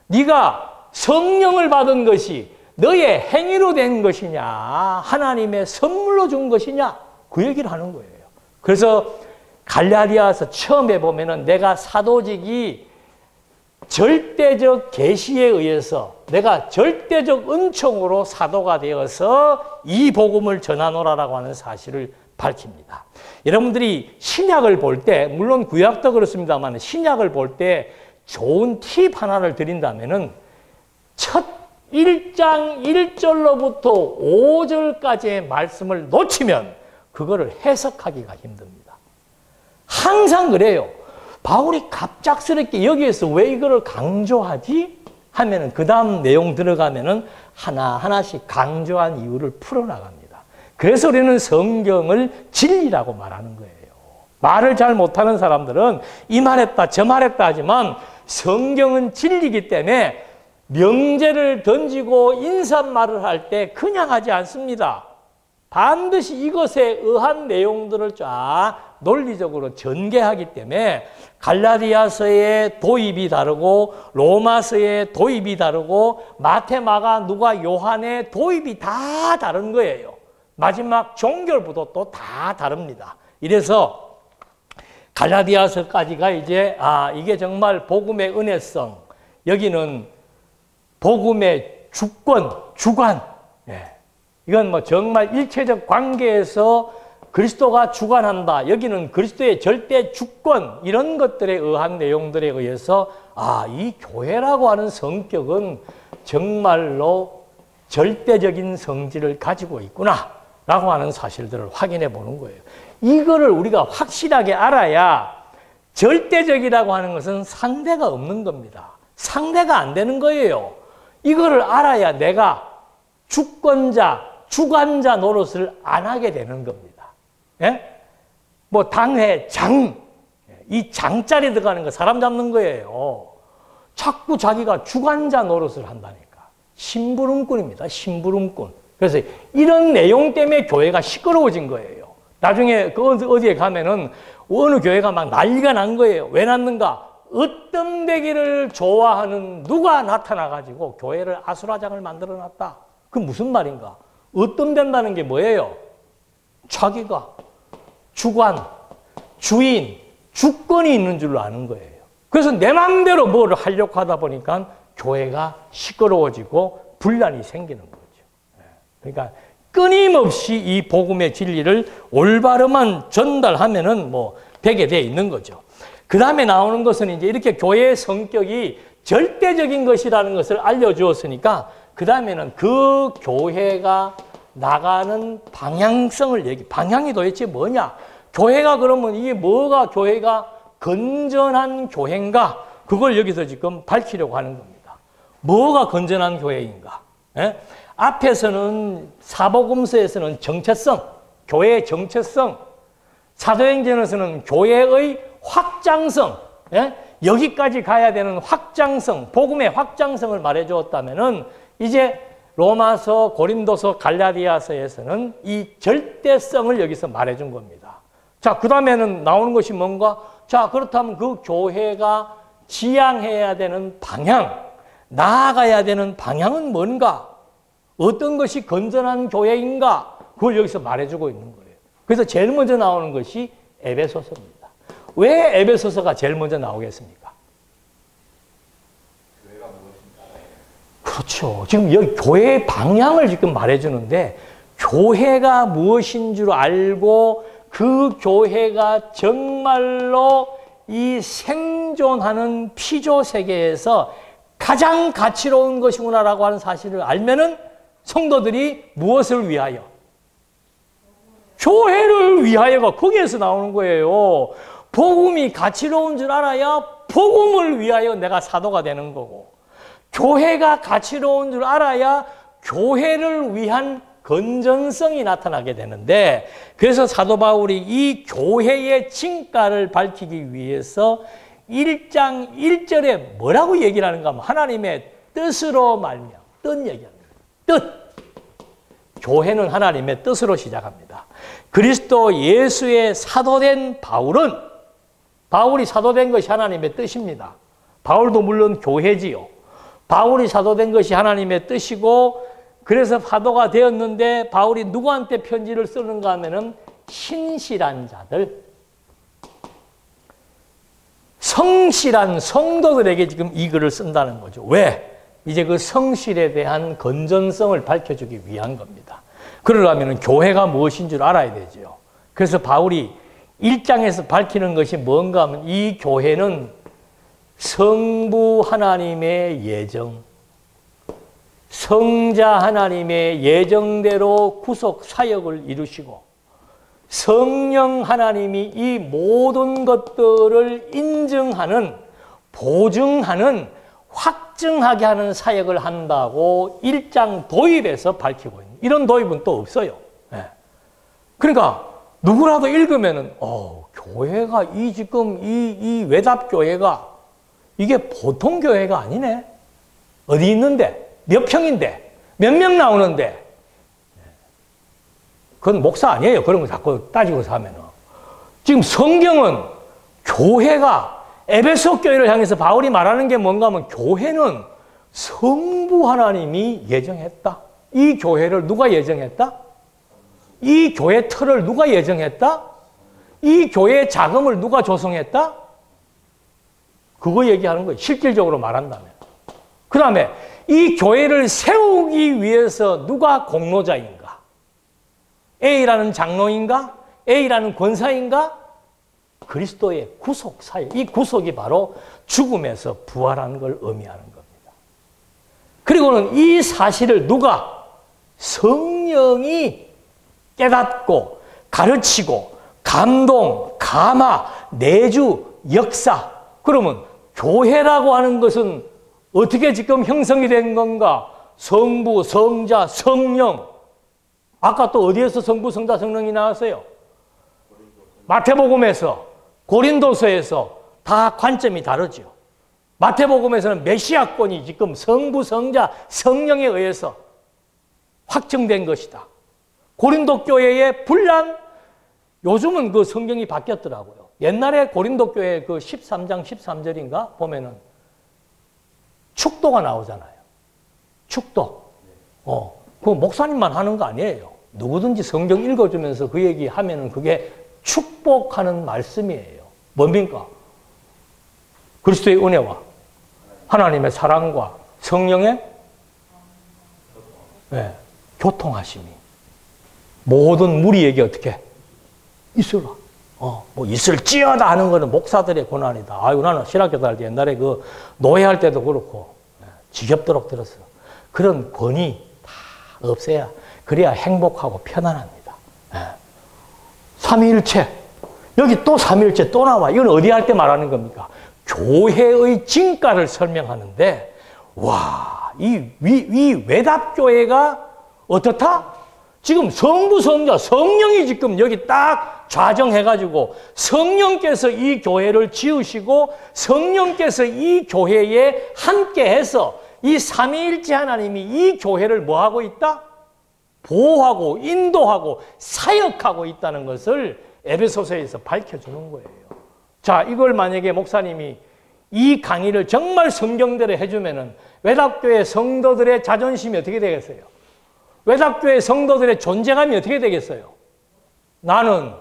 네가 성령을 받은 것이 너의 행위로 된 것이냐 하나님의 선물로 준 것이냐 그 얘기를 하는 거예요. 그래서 갈라디아서 처음에 보면은 내가 사도직이 절대적 계시에 의해서 내가 절대적 은총으로 사도가 되어서 이 복음을 전하노라라고 하는 사실을 밝힙니다. 여러분들이 신약을 볼 때, 물론 구약도 그렇습니다만 신약을 볼 때 좋은 팁 하나를 드린다면은 첫 1장 1절로부터 5절까지의 말씀을 놓치면 그거를 해석하기가 힘듭니다. 항상 그래요. 바울이 갑작스럽게 여기에서 왜 이거를 강조하지? 하면은 그 다음 내용 들어가면은 하나하나씩 강조한 이유를 풀어나갑니다. 그래서 우리는 성경을 진리라고 말하는 거예요. 말을 잘 못하는 사람들은 이 말했다 저 말했다 하지만 성경은 진리이기 때문에 명제를 던지고 인사말을 할 때 그냥 하지 않습니다. 반드시 이것에 의한 내용들을 쫙 논리적으로 전개하기 때문에 갈라디아서의 도입이 다르고 로마서의 도입이 다르고 마태, 마가, 누가, 요한의 도입이 다 다른 거예요. 마지막 종결부도 또 다 다릅니다. 이래서 갈라디아서까지가 이제 이게 정말 복음의 은혜성, 여기는 복음의 주권, 주관, 이건 뭐 정말 일체적 관계에서 그리스도가 주관한다. 여기는 그리스도의 절대 주권, 이런 것들에 의한 내용들에 의해서 이 교회라고 하는 성격은 정말로 절대적인 성질을 가지고 있구나 라고 하는 사실들을 확인해 보는 거예요. 이거를 우리가 확실하게 알아야 절대적이라고 하는 것은 상대가 없는 겁니다. 상대가 안 되는 거예요. 이거를 알아야 내가 주권자, 주관자 노릇을 안 하게 되는 겁니다. 예? 뭐 당회 장, 이 장자리 들어가는 거 사람 잡는 거예요. 자꾸 자기가 주관자 노릇을 한다니까. 심부름꾼입니다. 심부름꾼. 그래서 이런 내용 때문에 교회가 시끄러워진 거예요. 나중에 어디에 가면은 어느 교회가 막 난리가 난 거예요. 왜 났는가? 어떤 되기를 좋아하는 누가 나타나가지고 교회를 아수라장을 만들어 놨다. 그 무슨 말인가? 어떤 된다는 게 뭐예요? 자기가 주관, 주인, 주권이 있는 줄로 아는 거예요. 그래서 내 마음대로 뭐를 하려고 하다 보니까 교회가 시끄러워지고 분란이 생기는 거죠. 그러니까 끊임없이 이 복음의 진리를 올바르만 전달하면은 뭐 되게 돼 있는 거죠. 그 다음에 나오는 것은 이제 이렇게 교회의 성격이 절대적인 것이라는 것을 알려주었으니까 그 다음에는 그 교회가 나가는 방향성을 방향이 도대체 뭐냐? 교회가 그러면 이게 뭐가 교회가 건전한 교회인가? 그걸 여기서 지금 밝히려고 하는 겁니다. 뭐가 건전한 교회인가? 예? 앞에서는 사복음서에서는 정체성, 교회의 정체성, 사도행전에서는 교회의 확장성, 예? 여기까지 가야 되는 확장성, 복음의 확장성을 말해주었다면은 이제 로마서, 고린도서, 갈라디아서에서는 이 절대성을 여기서 말해준 겁니다. 자, 그 다음에는 나오는 것이 뭔가? 자, 그렇다면 그 교회가 지향해야 되는 방향, 나아가야 되는 방향은 뭔가? 어떤 것이 건전한 교회인가? 그걸 여기서 말해주고 있는 거예요. 그래서 제일 먼저 나오는 것이 에베소서입니다. 왜 에베소서가 제일 먼저 나오겠습니까? 교회가 무엇인가? 그렇죠. 지금 여기 교회의 방향을 지금 말해주는데 교회가 무엇인 줄 알고 그 교회가 정말로 이 생존하는 피조 세계에서 가장 가치로운 것이구나라고 하는 사실을 알면은 성도들이 무엇을 위하여? 교회를 위하여가 거기에서 나오는 거예요. 복음이 가치로운 줄 알아야 복음을 위하여 내가 사도가 되는 거고, 교회가 가치로운 줄 알아야 교회를 위한 건전성이 나타나게 되는데, 그래서 사도 바울이 이 교회의 진가를 밝히기 위해서 1장 1절에 뭐라고 얘기를 하는가 하면 하나님의 뜻으로 말미암아 뜻 얘기합니다. 뜻. 교회는 하나님의 뜻으로 시작합니다. 그리스도 예수의 사도된 바울이 사도된 것이 하나님의 뜻입니다. 바울도 물론 교회지요. 바울이 사도된 것이 하나님의 뜻이고, 그래서 사도가 되었는데 바울이 누구한테 편지를 쓰는가 하면은 신실한 자들, 성실한 성도들에게 지금 이 글을 쓴다는 거죠. 왜? 이제 그 성실에 대한 건전성을 밝혀주기 위한 겁니다. 그러려면 교회가 무엇인 줄 알아야 되죠. 그래서 바울이 1장에서 밝히는 것이 뭔가 하면 이 교회는 성부 하나님의 예정, 성자 하나님의 예정대로 구속 사역을 이루시고 성령 하나님이 이 모든 것들을 인증하는, 보증하는, 확증하게 하는 사역을 한다고 1장 도입에서 밝히고 있는, 이런 도입은 또 없어요. 그러니까 누구라도 읽으면은 교회가 지금 이 외답교회가 이게 보통 교회가 아니네. 어디 있는데? 몇 평인데? 몇 명 나오는데? 그건 목사 아니에요. 그런 거 자꾸 따지고 사면은. 지금 성경은 교회가, 에베소 교회를 향해서 바울이 말하는 게 뭔가 하면 교회는 성부 하나님이 예정했다. 이 교회를 누가 예정했다? 이 교회 틀을 누가 예정했다? 이 교회의 자금을 누가 조성했다? 그거 얘기하는 거예요. 실질적으로 말한다면. 그 다음에 이 교회를 세우기 위해서 누가 공로자인가? A라는 장로인가? A라는 권사인가? 그리스도의 구속 사역. 이 구속이 바로 죽음에서 부활하는 걸 의미하는 겁니다. 그리고는 이 사실을 누가? 성령이 깨닫고 가르치고 감동, 감화, 내주, 역사. 그러면 교회라고 하는 것은 어떻게 지금 형성이 된 건가? 성부, 성자, 성령. 아까 또 어디에서 성부, 성자, 성령이 나왔어요? 마태복음에서, 고린도서에서 다 관점이 다르죠. 마태복음에서는 메시아권이 지금 성부, 성자, 성령에 의해서 확정된 것이다. 고린도 교회의 분란, 요즘은 그 성경이 바뀌었더라고요. 옛날에 고린도 교회 그 13장 13절인가 보면은 축도가 나오잖아요. 축도. 그거 목사님만 하는 거 아니에요. 누구든지 성경 읽어주면서 그 얘기 하면은 그게 축복하는 말씀이에요. 뭡니까? 그리스도의 은혜와 하나님의 사랑과 성령의 교통하심이 모든 무리에게 어떻게 있으라. 뭐 있을지어다 하는 거는 목사들의 고난이다. 아이고, 나는 신학교 다닐 때 옛날에 그 노예할 때도 그렇고 지겹도록 들었어요. 그런 권위 다 없애야, 그래야 행복하고 편안합니다. 삼위일체. 여기 또 삼위일체 또 나와. 이건 어디 할 때 말하는 겁니까? 교회의 진가를 설명하는데, 와, 이 외답교회가 어떻다? 지금 성부, 성자, 성령이 지금 여기 딱 좌정해가지고 성령께서 이 교회를 지으시고 성령께서 이 교회에 함께해서 이 삼위일체 하나님이 이 교회를 뭐하고 있다? 보호하고 인도하고 사역하고 있다는 것을 에베소서에서 밝혀주는 거예요. 자, 이걸 만약에 목사님이 이 강의를 정말 성경대로 해주면은 외답교회 성도들의 자존심이 어떻게 되겠어요? 외답교회 성도들의 존재감이 어떻게 되겠어요? 나는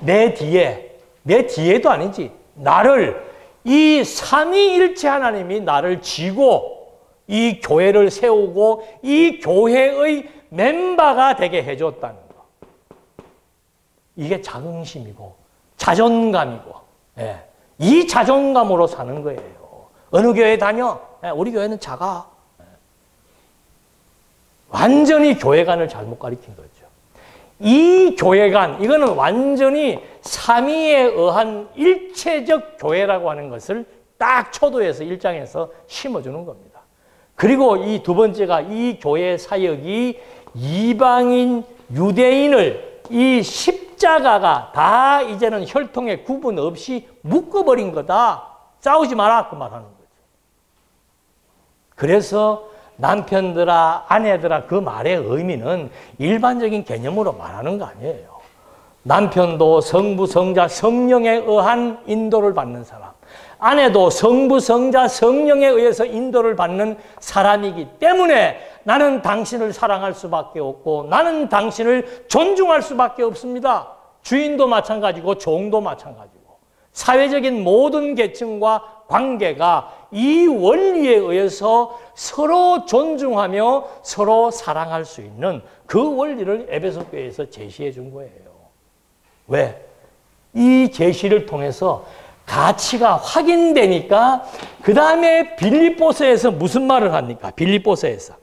내 뒤에도 아니지. 나를, 이 삼위일체 하나님이 나를 쥐고 이 교회를 세우고 이 교회의 멤버가 되게 해줬다는 거. 이게 자긍심이고 자존감이고, 이 자존감으로 사는 거예요. 어느 교회 다녀? 우리 교회는 작아. 완전히 교회관을 잘못 가리킨 거죠. 이 교회관, 이거는 완전히 삼위에 의한 일체적 교회라고 하는 것을 딱 초도해서 1장에서 심어주는 겁니다. 그리고 이 두 번째가 이 교회 사역이 이방인, 유대인을 이 십자가가 다 이제는 혈통에 구분 없이 묶어버린 거다. 싸우지 마라 그 말하는 거죠. 그래서 남편들아, 아내들아 그 말의 의미는 일반적인 개념으로 말하는 거 아니에요. 남편도 성부, 성자, 성령에 의한 인도를 받는 사람, 아내도 성부, 성자, 성령에 의해서 인도를 받는 사람이기 때문에 나는 당신을 사랑할 수밖에 없고 나는 당신을 존중할 수밖에 없습니다. 주인도 마찬가지고 종도 마찬가지고 사회적인 모든 계층과 관계가 이 원리에 의해서 서로 존중하며 서로 사랑할 수 있는 그 원리를 에베소 교회에서 제시해 준 거예요. 왜? 이 제시를 통해서 가치가 확인되니까 그 다음에 빌립보서에서 무슨 말을 합니까? 빌립보서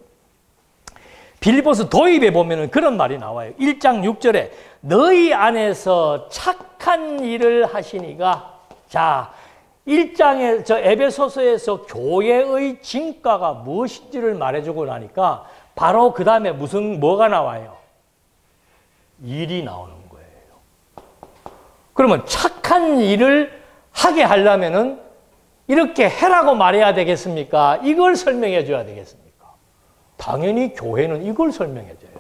도입에 보면 그런 말이 나와요. 1장 6절에 너희 안에서 착한 일을 하시니가. 자, 1장에 에베소서에서 교회의 진가가 무엇인지를 말해주고 나니까 바로 그 다음에 뭐가 나와요? 일이 나오는 거예요. 그러면 착한 일을 하게 하려면은 이렇게 해라고 말해야 되겠습니까? 이걸 설명해 줘야 되겠습니까? 당연히 교회는 이걸 설명해 줘야죠.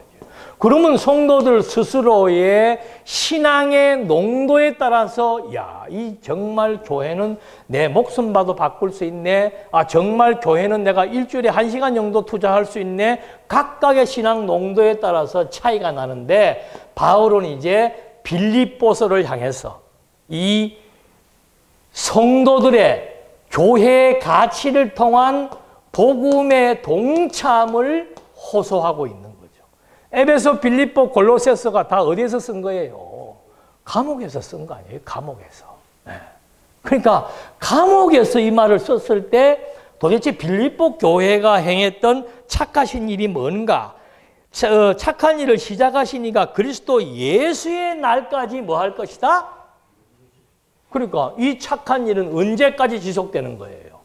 그러면 성도들 스스로의 신앙의 농도에 따라서 이 정말 교회는 내 목숨 봐도 바꿀 수 있네. 정말 교회는 내가 일주일에 1시간 정도 투자할 수 있네. 각각의 신앙 농도에 따라서 차이가 나는데 바울은 이제 빌립보서를 향해서 이 성도들의 교회의 가치를 통한 복음의 동참을 호소하고 있는 거죠. 에베소, 빌립보, 골로새서가 다 어디에서 쓴 거예요? 감옥에서 쓴 거 아니에요? 감옥에서. 네. 그러니까 감옥에서 이 말을 썼을 때 도대체 빌립보 교회가 행했던 착하신 일이 뭔가? 착한 일을 시작하시니까 그리스도 예수의 날까지 뭐 할 것이다? 그러니까 이 착한 일은 언제까지 지속되는 거예요?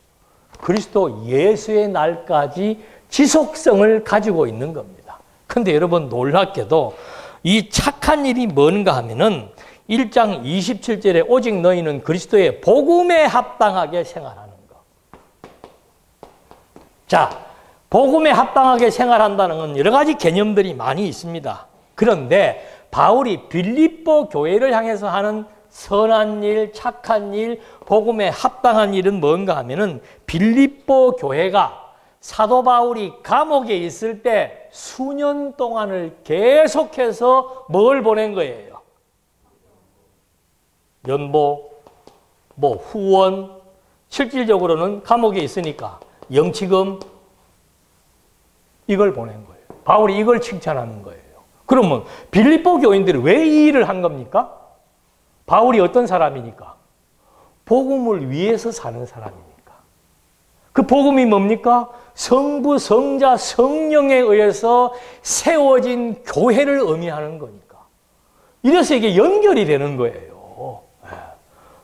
그리스도 예수의 날까지 지속성을 가지고 있는 겁니다. 근데 여러분 놀랍게도 이 착한 일이 뭔가 하면은 1장 27절에 오직 너희는 그리스도의 복음에 합당하게 생활하는 것. 자, 복음에 합당하게 생활한다는 건 여러 가지 개념들이 많이 있습니다. 그런데 바울이 빌립보 교회를 향해서 하는 선한 일, 착한 일, 복음에 합당한 일은 뭔가 하면은 빌립보 교회가 사도 바울이 감옥에 있을 때 수년 동안을 계속해서 뭘 보낸 거예요? 연보, 후원, 실질적으로는 감옥에 있으니까 영치금 이걸 보낸 거예요. 바울이 이걸 칭찬하는 거예요. 그러면 빌립보 교인들이 왜 이 일을 한 겁니까? 바울이 어떤 사람이니까? 복음을 위해서 사는 사람이니까. 그 복음이 뭡니까? 성부, 성자, 성령에 의해서 세워진 교회를 의미하는 거니까. 이래서 이게 연결이 되는 거예요.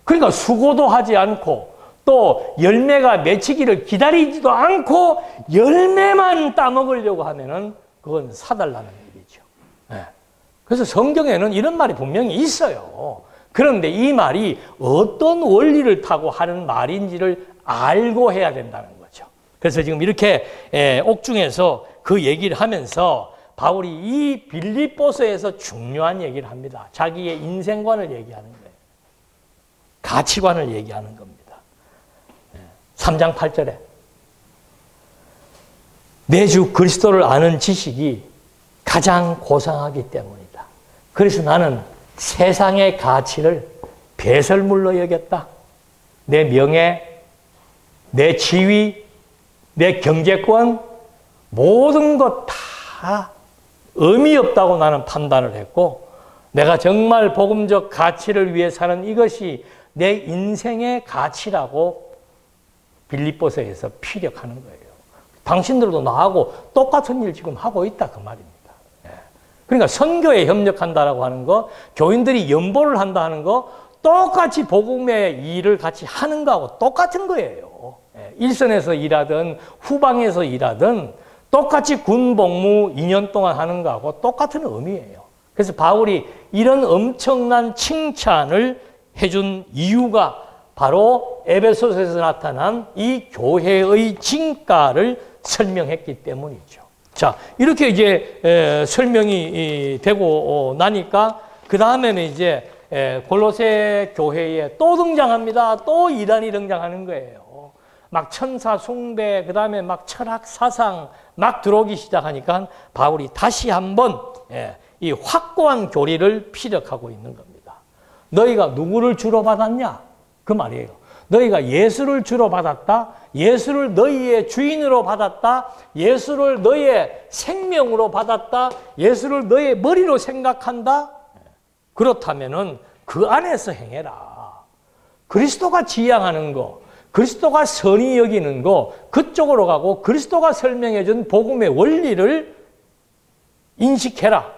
그러니까 수고도 하지 않고 또 열매가 맺히기를 기다리지도 않고 열매만 따먹으려고 하면은 그건 사달라는 일이죠. 그래서 성경에는 이런 말이 분명히 있어요. 그런데 이 말이 어떤 원리를 타고 하는 말인지를 알고 해야 된다는 거죠. 그래서 지금 이렇게 옥중에서 그 얘기를 하면서 바울이 이 빌립보서에서 중요한 얘기를 합니다. 자기의 인생관을 얘기하는 거예요. 가치관을 얘기하는 겁니다. 3장 8절에 내 주 그리스도를 아는 지식이 가장 고상하기 때문이다. 그래서 나는 세상의 가치를 배설물로 여겼다. 내 명예, 내 지위, 내 경제권 모든 것 다 의미 없다고 나는 판단을 했고 내가 정말 복음적 가치를 위해 사는 이것이 내 인생의 가치라고 빌립보서에서 피력하는 거예요. 당신들도 나하고 똑같은 일 지금 하고 있다 그 말입니다. 그러니까 선교에 협력한다라고 하는 거, 교인들이 연보를 한다 하는 거 똑같이 복음의 일을 같이 하는 거하고 똑같은 거예요. 일선에서 일하든 후방에서 일하든 똑같이 군 복무 2년 동안 하는 거하고 똑같은 의미예요. 그래서 바울이 이런 엄청난 칭찬을 해준 이유가 바로 에베소서에서 나타난 이 교회의 진가를 설명했기 때문이죠. 자, 이렇게 이제 설명이 되고 나니까 그 다음에는 이제 골로새 교회에 또 등장합니다. 또 이단이 등장하는 거예요. 막 천사 숭배, 그 다음에 막 철학 사상 막 들어오기 시작하니까 바울이 다시 한번 이 확고한 교리를 피력하고 있는 겁니다. 너희가 누구를 주로 받았냐? 그 말이에요. 너희가 예수를 주로 받았다. 예수를 너희의 주인으로 받았다. 예수를 너희의 생명으로 받았다. 예수를 너희의 머리로 생각한다. 그렇다면은 그 안에서 행해라. 그리스도가 지향하는 거, 그리스도가 선히 여기는 거, 그쪽으로 가고 그리스도가 설명해 준 복음의 원리를 인식해라.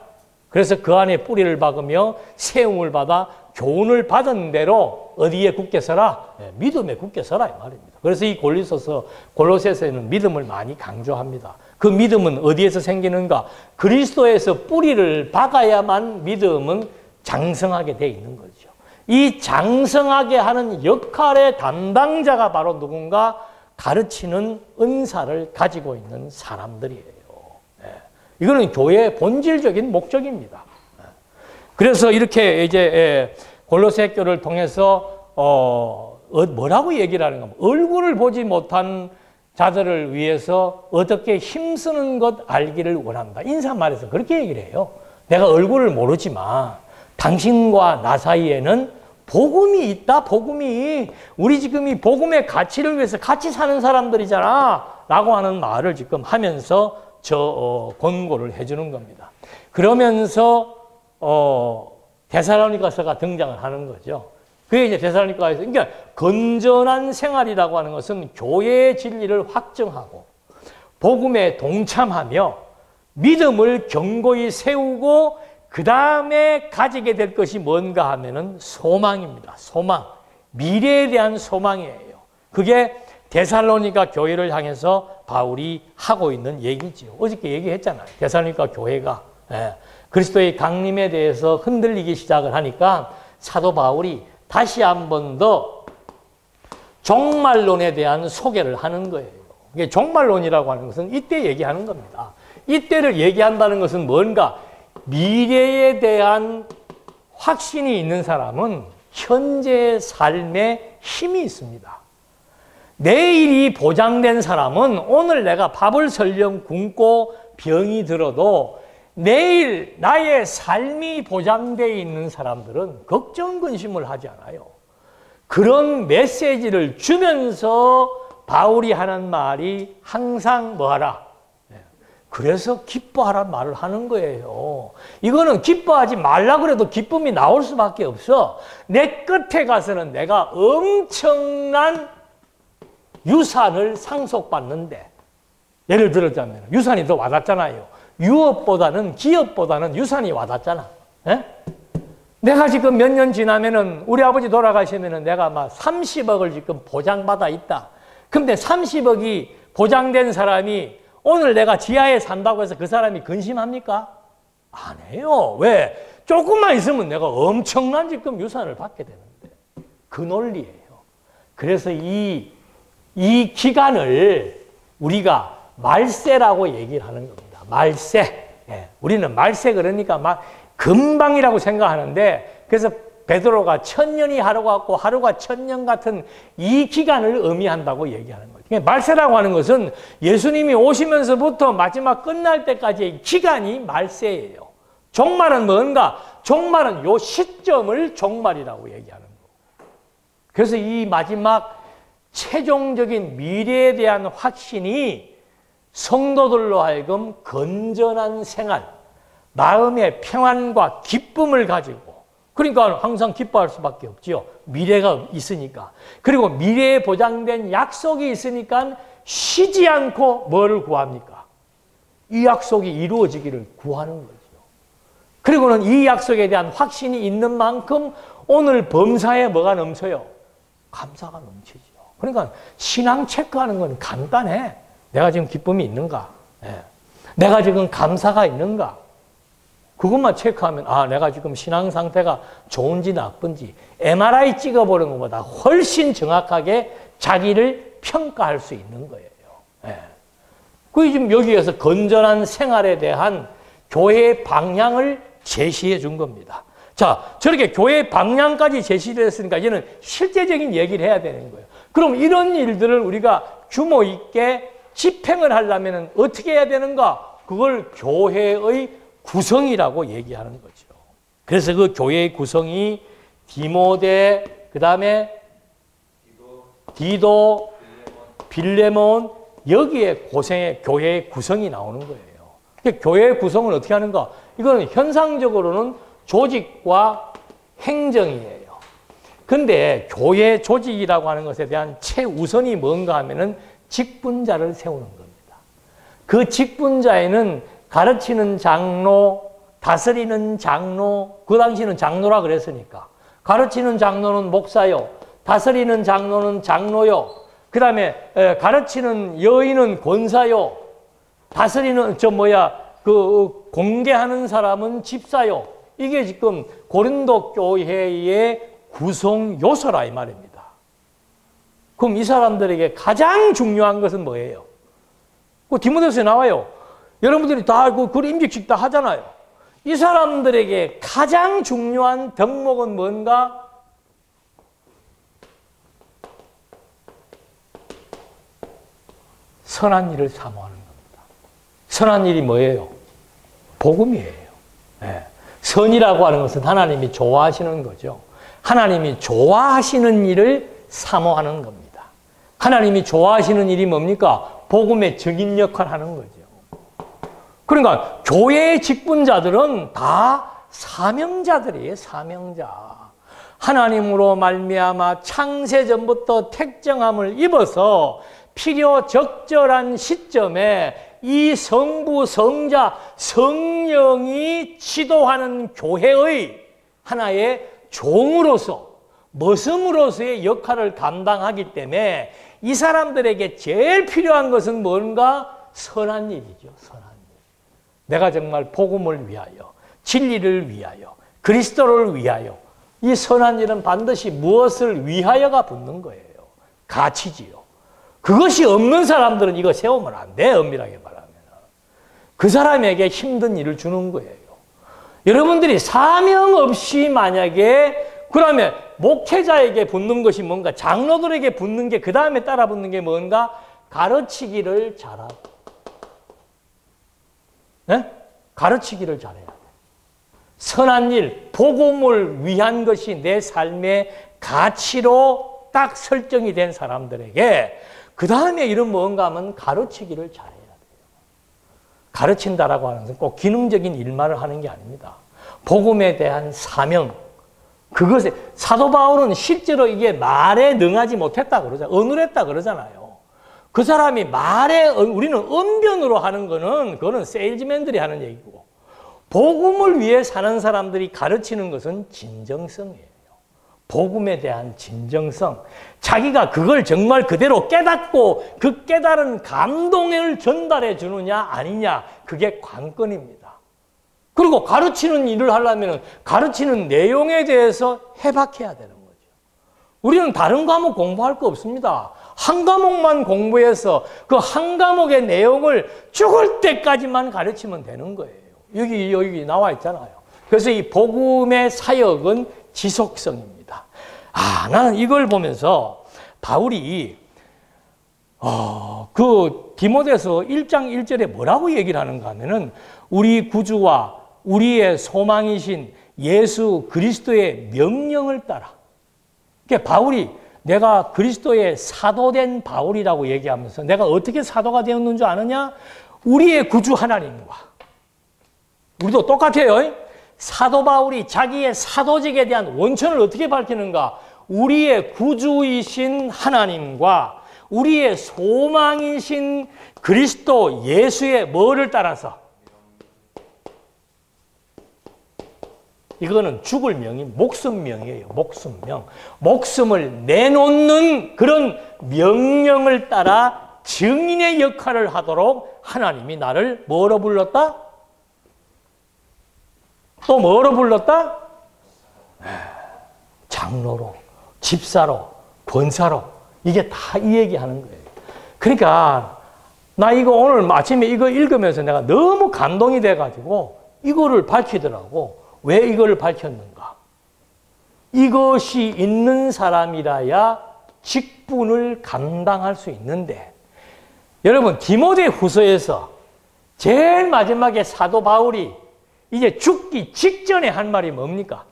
그래서 그 안에 뿌리를 박으며 세움을 받아 교훈을 받은 대로 어디에 굳게 서라? 믿음에 굳게 서라 이 말입니다. 그래서 이 골로새서에는 믿음을 많이 강조합니다. 그 믿음은 어디에서 생기는가? 그리스도에서 뿌리를 박아야만 믿음은 장성하게 돼 있는 거죠. 이 장성하게 하는 역할의 담당자가 바로 누군가? 가르치는 은사를 가지고 있는 사람들이에요. 이거는 교회의 본질적인 목적입니다. 그래서 이렇게 이제 골로새 교를 통해서 뭐라고 얘기를 하는 겁니까? 얼굴을 보지 못한 자들을 위해서 어떻게 힘쓰는 것 알기를 원한다. 인사말에서 그렇게 얘기를 해요. 내가 얼굴을 모르지만 당신과 나 사이에는 복음이 있다. 복음이. 우리 지금 이 복음의 가치를 위해서 같이 사는 사람들이잖아. 라고 하는 말을 지금 하면서 권고를 해주는 겁니다. 그러면서 데살로니가서가 등장을 하는 거죠. 그게 이제 데살로니가에서, 그러니까 건전한 생활이라고 하는 것은 교회의 진리를 확증하고 복음에 동참하며 믿음을 견고히 세우고 그 다음에 가지게 될 것이 뭔가 하면은 소망입니다. 소망. 미래에 대한 소망이에요. 그게 데살로니가 교회를 향해서 바울이 하고 있는 얘기죠. 어저께 얘기했잖아요. 데살로니가 교회가 그리스도의 강림에 대해서 흔들리기 시작을 하니까 사도 바울이 다시 한 번 더 종말론에 대한 소개를 하는 거예요. 이게 종말론이라고 하는 것은 이때 얘기하는 겁니다. 이때를 얘기한다는 것은 뭔가? 미래에 대한 확신이 있는 사람은 현재의 삶에 힘이 있습니다. 내일이 보장된 사람은 오늘 내가 밥을 설령 굶고 병이 들어도 내일 나의 삶이 보장되어 있는 사람들은 걱정, 근심을 하지 않아요. 그런 메시지를 주면서 바울이 하는 말이 항상 뭐하라? 그래서 기뻐하라는 말을 하는 거예요. 이거는 기뻐하지 말라 그래도 기쁨이 나올 수밖에 없어. 내 끝에 가서는 내가 엄청난 유산을 상속받는데, 예를 들자면 유산이 더 와닿잖아요. 유업보다는 기업보다는 유산이 와닿잖아. 에? 내가 지금 몇 년 지나면은 우리 아버지 돌아가시면은 내가 막 30억을 지금 보장받아 있다. 근데 30억이 보장된 사람이 오늘 내가 지하에 산다고 해서 그 사람이 근심합니까? 안 해요. 왜? 조금만 있으면 내가 엄청난 지금 유산을 받게 되는데. 그 논리예요. 그래서 이 기간을 우리가 말세라고 얘기를 하는 겁니다. 말세. 우리는 말세 그러니까 막 금방이라고 생각하는데, 그래서 베드로가 1000년이 하루 같고 하루가 1000년 같은 이 기간을 의미한다고 얘기하는 거예요. 말세라고 하는 것은 예수님이 오시면서부터 마지막 끝날 때까지의 기간이 말세예요. 종말은 뭔가? 종말은 요 시점을 종말이라고 얘기하는 거예요. 그래서 이 마지막 최종적인 미래에 대한 확신이 성도들로 하여금 건전한 생활, 마음의 평안과 기쁨을 가지고, 그러니까 항상 기뻐할 수밖에 없지요. 미래가 있으니까. 그리고 미래에 보장된 약속이 있으니까 쉬지 않고 뭐를 구합니까? 이 약속이 이루어지기를 구하는 거죠. 그리고는 이 약속에 대한 확신이 있는 만큼 오늘 범사에 뭐가 넘쳐요? 감사가 넘치죠. 그러니까 신앙 체크하는 건 간단해. 내가 지금 기쁨이 있는가? 예. 내가 지금 감사가 있는가? 그것만 체크하면 내가 지금 신앙 상태가 좋은지 나쁜지 MRI 찍어보는 것보다 훨씬 정확하게 자기를 평가할 수 있는 거예요. 예. 그 지금 여기에서 건전한 생활에 대한 교회의 방향을 제시해 준 겁니다. 자, 저렇게 교회의 방향까지 제시를 했으니까 이제는 실제적인 얘기를 해야 되는 거예요. 그럼 이런 일들을 우리가 규모 있게 집행을 하려면 어떻게 해야 되는가? 그걸 교회의 구성이라고 얘기하는 거죠. 그래서 그 교회의 구성이 디모데, 그 다음에 디도, 빌레몬, 여기에 교회의 구성이 나오는 거예요. 그러니까 교회의 구성은 어떻게 하는가? 이거는 현상적으로는 조직과 행정이에요. 근데 교회 조직이라고 하는 것에 대한 최우선이 뭔가 하면은 직분자를 세우는 겁니다. 그 직분자에는 가르치는 장로, 다스리는 장로, 그 당시는 장로라 그랬으니까. 가르치는 장로는 목사요, 다스리는 장로는 장로요, 그 다음에 가르치는 여인은 권사요, 다스리는 공개하는 사람은 집사요. 이게 지금 고린도 교회의 구성 요소라 이 말입니다. 그럼 이 사람들에게 가장 중요한 것은 뭐예요? 그 디모데서에 나와요. 여러분들이 다 그 임직식 다 하잖아요. 이 사람들에게 가장 중요한 덕목은 뭔가? 선한 일을 사모하는 겁니다. 선한 일이 뭐예요? 복음이에요. 네. 선이라고 하는 것은 하나님이 좋아하시는 거죠. 하나님이 좋아하시는 일을 사모하는 겁니다. 하나님이 좋아하시는 일이 뭡니까? 복음의 증인 역할을 하는 거죠. 그러니까 교회의 직분자들은 다 사명자들이에요. 사명자. 하나님으로 말미암아 창세전부터 택정함을 입어서 필요 적절한 시점에 이 성부, 성자, 성령이 지도하는 교회의 하나의 종으로서, 머슴으로서의 역할을 감당하기 때문에 이 사람들에게 제일 필요한 것은 뭔가? 선한 일이죠. 선한 일. 내가 정말 복음을 위하여, 진리를 위하여, 그리스도를 위하여, 이 선한 일은 반드시 무엇을 위하여가 붙는 거예요. 가치지요. 그것이 없는 사람들은 이거 세우면 안 돼, 엄밀하게 말하면. 그 사람에게 힘든 일을 주는 거예요. 여러분들이 사명 없이 만약에, 그러면 목회자에게 붙는 것이 뭔가, 장로들에게 붙는 게, 그 다음에 따라 붙는 게 뭔가, 가르치기를 잘하고. 네? 가르치기를 잘해야 돼. 선한 일, 복음을 위한 것이 내 삶의 가치로 딱 설정이 된 사람들에게 그 다음에 이런 뭔가 하면 가르치기를 잘해야 돼요. 가르친다라고 하는 것은 꼭 기능적인 일만을 하는 게 아닙니다. 복음에 대한 사명, 그것에 사도 바울은 실제로 이게 말에 능하지 못했다 그러잖아요. 어눌했다 그러잖아요. 그 사람이 우리는 언변으로 하는 거는 그거는 세일즈맨들이 하는 얘기고, 복음을 위해 사는 사람들이 가르치는 것은 진정성이에요. 복음에 대한 진정성. 자기가 그걸 정말 그대로 깨닫고 그 깨달은 감동을 전달해 주느냐 아니냐, 그게 관건입니다. 그리고 가르치는 일을 하려면 가르치는 내용에 대해서 해박해야 되는 거죠. 우리는 다른 과목 공부할 거 없습니다. 한 과목만 공부해서 그 한 과목의 내용을 죽을 때까지만 가르치면 되는 거예요. 여기 나와 있잖아요. 그래서 이 복음의 사역은 지속성입니다. 나는 이걸 보면서 바울이 그 디모데서 1장 1절에 뭐라고 얘기를 하는가 하면은 우리 구주와 우리의 소망이신 예수 그리스도의 명령을 따라. 그러니까 바울이 내가 그리스도의 사도된 바울이라고 얘기하면서 내가 어떻게 사도가 되었는 줄 아느냐? 우리의 구주 하나님과. 우리도 똑같아요. 사도 바울이 자기의 사도직에 대한 원천을 어떻게 밝히는가? 우리의 구주이신 하나님과 우리의 소망이신 그리스도 예수의 뭐를 따라서? 이거는 죽을 명이 목숨명이에요. 목숨명. 목숨을 내놓는 그런 명령을 따라 증인의 역할을 하도록 하나님이 나를 뭐로 불렀다? 또 뭐로 불렀다? 장로로, 집사로, 권사로. 이게 다 이 얘기하는 거예요. 그러니까 나 이거 오늘 아침에 이거 읽으면서 내가 너무 감동이 돼가지고 이거를 밝히더라고. 왜 이거를 밝혔는가? 이것이 있는 사람이라야 직분을 감당할 수 있는데, 여러분 디모데후서에서 제일 마지막에 사도 바울이 이제 죽기 직전에 한 말이 뭡니까?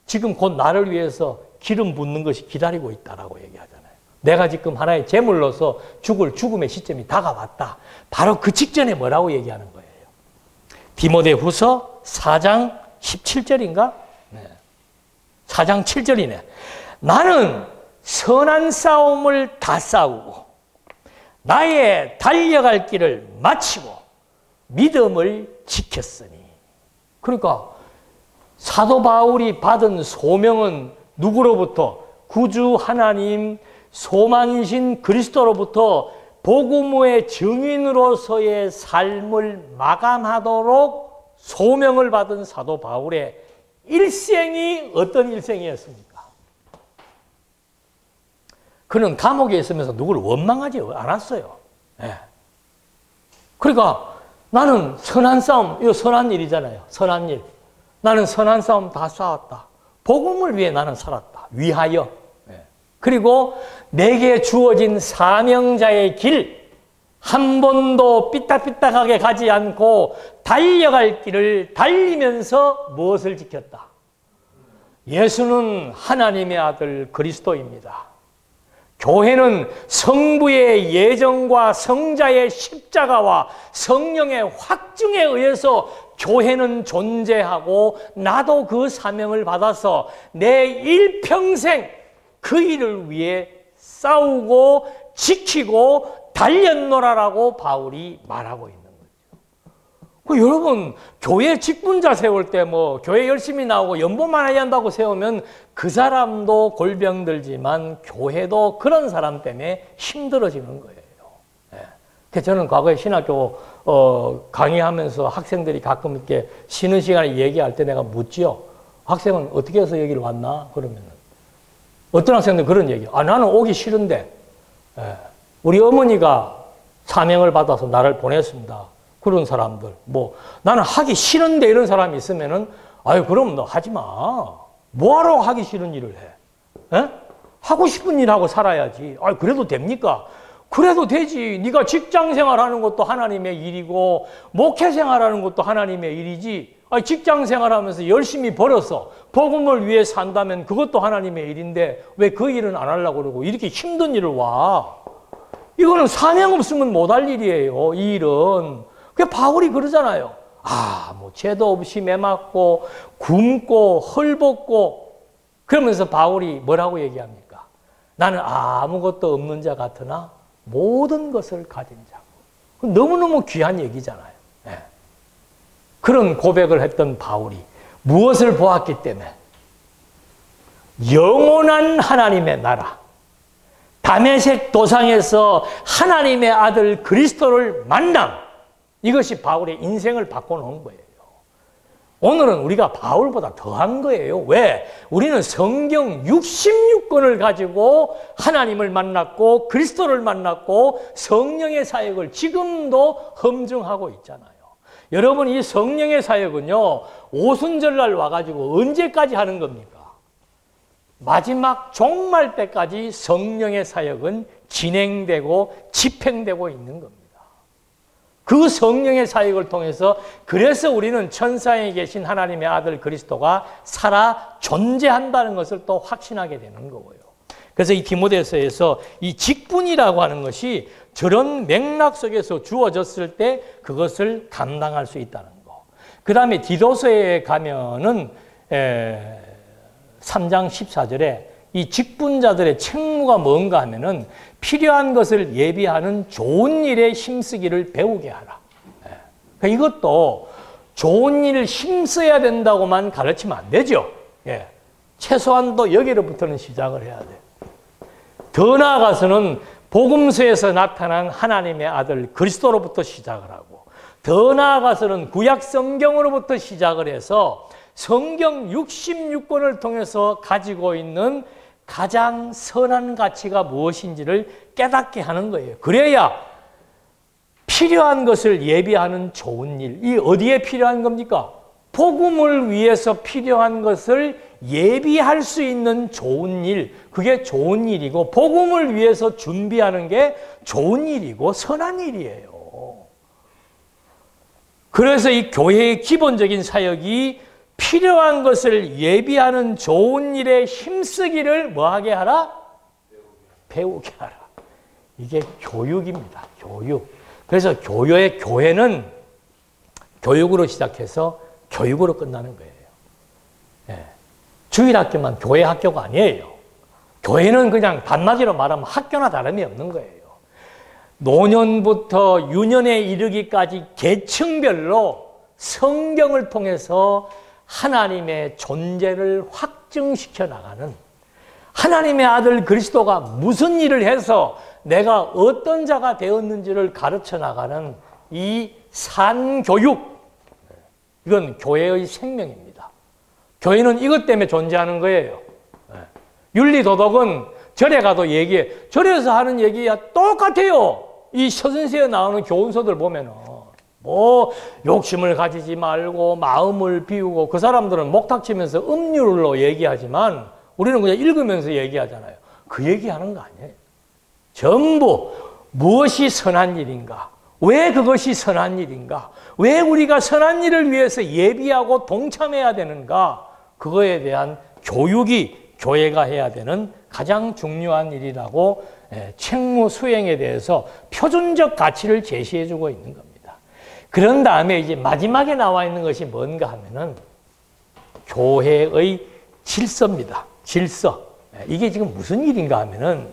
지금 곧 나를 위해서 기름 붓는 것이 기다리고 있다라고 얘기하잖아요. 내가 지금 하나의 제물로서 죽을 죽음의 시점이 다가왔다. 바로 그 직전에 뭐라고 얘기하는 거예요? 디모데후서 4장 17절인가? 네. 4장 7절이네. 나는 선한 싸움을 다 싸우고 나의 달려갈 길을 마치고 믿음을 지켰으니. 그러니까 사도 바울이 받은 소명은 누구로부터? 구주 하나님, 소망이신 그리스도로부터 복음의 증인으로서의 삶을 마감하도록 소명을 받은 사도 바울의 일생이 어떤 일생이었습니까? 그는 감옥에 있으면서 누구를 원망하지 않았어요. 네. 그러니까 나는 선한 싸움, 이거 선한 일이잖아요. 선한 일. 나는 선한 싸움 다 싸웠다. 복음을 위해 나는 살았다. 위하여. 네. 그리고 내게 주어진 사명자의 길, 한 번도 삐딱삐딱하게 가지 않고 달려갈 길을 달리면서 무엇을 지켰다? 예수는 하나님의 아들 그리스도입니다. 교회는 성부의 예정과 성자의 십자가와 성령의 확증에 의해서 교회는 존재하고 나도 그 사명을 받아서 내 일평생 그 일을 위해 싸우고 지키고 달렸노라라고 바울이 말하고 있는 거죠. 여러분, 교회 직분자 세울 때 뭐 교회 열심히 나오고 연봉 많이 한다고 세우면 그 사람도 골병 들지만 교회도 그런 사람 때문에 힘들어지는 거예요. 네. 저는 과거에 신학교 강의하면서 학생들이 가끔 이렇게 쉬는 시간에 얘기할 때 내가 묻지요. 학생은 어떻게 해서 여기를 왔나? 그러면 어떤 학생들 그런 얘기요. 나는 오기 싫은데 우리 어머니가 사명을 받아서 나를 보냈습니다. 그런 사람들. 나는 하기 싫은데 이런 사람이 있으면은, 그럼 너 하지 마. 뭐하러 하기 싫은 일을 해? 에? 하고 싶은 일 하고 살아야지. 그래도 됩니까? 그래도 되지. 네가 직장 생활하는 것도 하나님의 일이고, 목회 생활하는 것도 하나님의 일이지. 직장 생활하면서 열심히 벌어서 복음을 위해 산다면 그것도 하나님의 일인데, 왜 그 일은 안 하려고 그러고 이렇게 힘든 일을 와? 이거는 사명 없으면 못할 일이에요, 이 일은. 그 바울이 그러잖아요. 죄도 없이 매맞고 굶고 헐벗고, 그러면서 바울이 뭐라고 얘기합니까? 나는 아무것도 없는 자 같으나 모든 것을 가진 자고. 너무너무 귀한 얘기잖아요. 네. 그런 고백을 했던 바울이 무엇을 보았기 때문에? 영원한 하나님의 나라, 다메섹 도상에서 하나님의 아들 그리스도를 만남, 이것이 바울의 인생을 바꿔놓은 거예요. 오늘은 우리가 바울보다 더한 거예요. 왜? 우리는 성경 66권을 가지고 하나님을 만났고 그리스도를 만났고 성령의 사역을 지금도 험증하고 있잖아요. 여러분, 이 성령의 사역은요, 오순절날 와가지고 언제까지 하는 겁니까? 마지막 종말 때까지 성령의 사역은 진행되고 집행되고 있는 겁니다. 그 성령의 사역을 통해서, 그래서 우리는 천상에 계신 하나님의 아들 그리스도가 살아 존재한다는 것을 또 확신하게 되는 거고요. 그래서 이 디모데서에서 이 직분이라고 하는 것이 저런 맥락 속에서 주어졌을 때 그것을 감당할 수 있다는 거. 그 다음에 디도서에 가면은 3장 14절에 이 직분자들의 책무가 뭔가 하면은 필요한 것을 예비하는 좋은 일에 힘쓰기를 배우게 하라. 그러니까 이것도 좋은 일을 힘써야 된다고만 가르치면 안 되죠. 최소한도 여기로부터는 시작을 해야 돼요. 더 나아가서는 복음서에서 나타난 하나님의 아들 그리스도로부터 시작을 하고 더 나아가서는 구약 성경으로부터 시작을 해서 성경 66권을 통해서 가지고 있는 가장 선한 가치가 무엇인지를 깨닫게 하는 거예요. 그래야 필요한 것을 예비하는 좋은 일. 이 어디에 필요한 겁니까? 복음을 위해서 필요한 것을 예비할 수 있는 좋은 일. 그게 좋은 일이고 복음을 위해서 준비하는 게 좋은 일이고 선한 일이에요. 그래서 이 교회의 기본적인 사역이 필요한 것을 예비하는 좋은 일에 힘쓰기를 뭐하게 하라? 배우게 하라. 이게 교육입니다. 교육. 그래서 교회는 교육으로 시작해서 교육으로 끝나는 거예요. 예. 주일학교만 교회 학교가 아니에요. 교회는 그냥 한마디로 말하면 학교나 다름이 없는 거예요. 노년부터 유년에 이르기까지 계층별로 성경을 통해서 하나님의 존재를 확증시켜 나가는, 하나님의 아들 그리스도가 무슨 일을 해서 내가 어떤 자가 되었는지를 가르쳐 나가는 이 산교육, 이건 교회의 생명입니다. 교회는 이것 때문에 존재하는 거예요. 윤리도덕은 절에 가도 얘기해. 절에서 하는 얘기야 똑같아요. 이 서신서에 나오는 교훈서들 보면은 뭐 욕심을 가지지 말고 마음을 비우고, 그 사람들은 목탁치면서 음률로 얘기하지만 우리는 그냥 읽으면서 얘기하잖아요. 그 얘기하는 거 아니에요. 전부 무엇이 선한 일인가? 왜 그것이 선한 일인가? 왜 우리가 선한 일을 위해서 예비하고 동참해야 되는가? 그거에 대한 교육이 교회가 해야 되는 가장 중요한 일이라고 책무 수행에 대해서 표준적 가치를 제시해주고 있는 겁니다. 그런 다음에 이제 마지막에 나와 있는 것이 뭔가 하면은 교회의 질서입니다. 질서. 이게 지금 무슨 일인가 하면은,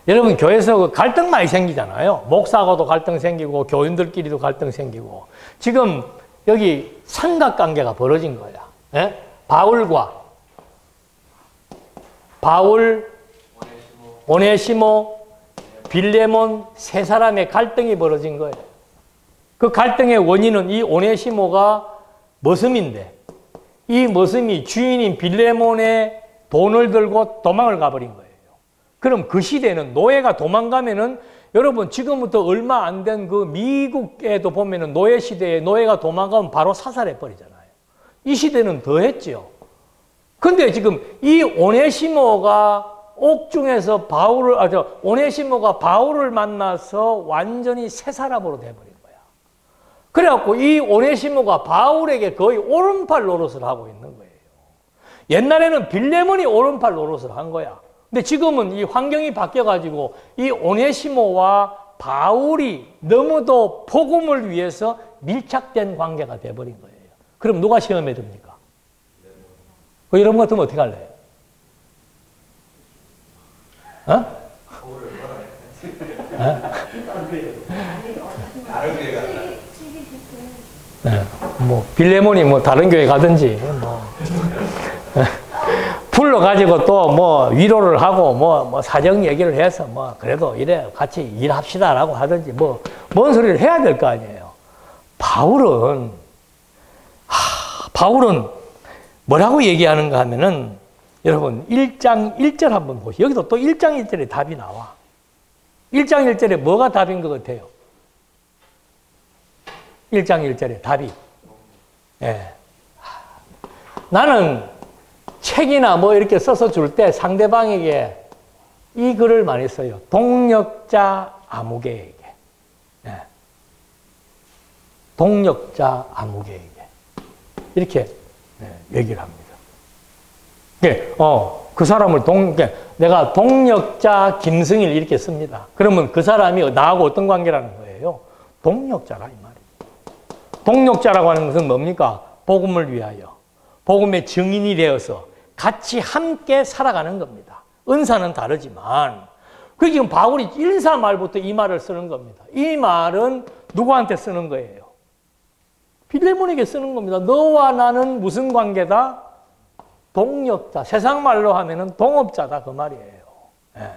여러분 교회에서 갈등 많이 생기잖아요. 목사하고도 갈등 생기고 교인들끼리도 갈등 생기고. 지금 여기 삼각관계가 벌어진 거야. 예? 바울, 오네시모, 빌레몬 세 사람의 갈등이 벌어진 거예요. 그 갈등의 원인은 이 오네시모가 머슴인데, 이 머슴이 주인인 빌레몬의 돈을 들고 도망을 가버린 거예요. 그럼 그 시대는 노예가 도망가면은, 여러분 지금부터 얼마 안 된 그 미국에도 보면은 노예 시대에 노예가 도망가면 바로 사살해 버리잖아요. 이 시대는 더 했죠. 근데 지금 이 오네시모가 옥중에서 오네시모가 바울을 만나서 완전히 새 사람으로 돼버린 거야. 그래갖고 이 오네시모가 바울에게 거의 오른팔 노릇을 하고 있는 거예요. 옛날에는 빌레몬이 오른팔 노릇을 한 거야. 근데 지금은 이 환경이 바뀌어가지고 이 오네시모와 바울이 너무도 복음을 위해서 밀착된 관계가 돼버린 거예요. 그럼 누가 시험에 듭니까? 이런 거 같으면 어떻게 할래요? 어? 네, 뭐 빌레몬이 뭐 다른 교회 가든지 뭐 불러가지고 또 뭐 위로를 하고 뭐 사정 얘기를 해서 뭐 그래도 이래 같이 일합시다라고 하든지 뭐 뭔 소리를 해야 될 거 아니에요. 바울은 뭐라고 얘기하는가 하면은, 여러분 1장 1절 한번 보시죠. 여기도 또 1장 1절에 답이 나와. 1장 1절에 뭐가 답인 것 같아요? 1장 1절에 답이. 예. 나는 책이나 뭐 이렇게 써서 줄 때 상대방에게 이 글을 많이 써요. 동력자 아무개에게. 예. 동력자 아무개에게. 이렇게 얘기를 합니다. 그 사람을 내가 동력자 김승일 이렇게 씁니다. 그러면 그 사람이 나하고 어떤 관계라는 거예요? 동력자라 이 말이에요. 동력자라고 하는 것은 뭡니까? 복음을 위하여, 복음의 증인이 되어서 같이 함께 살아가는 겁니다. 은사는 다르지만, 그 지금 바울이 인사 말부터 이 말을 쓰는 겁니다. 이 말은 누구한테 쓰는 거예요? 빌레몬에게 쓰는 겁니다. 너와 나는 무슨 관계다? 동력자. 세상 말로 하면은 동업자다 그 말이에요. 예.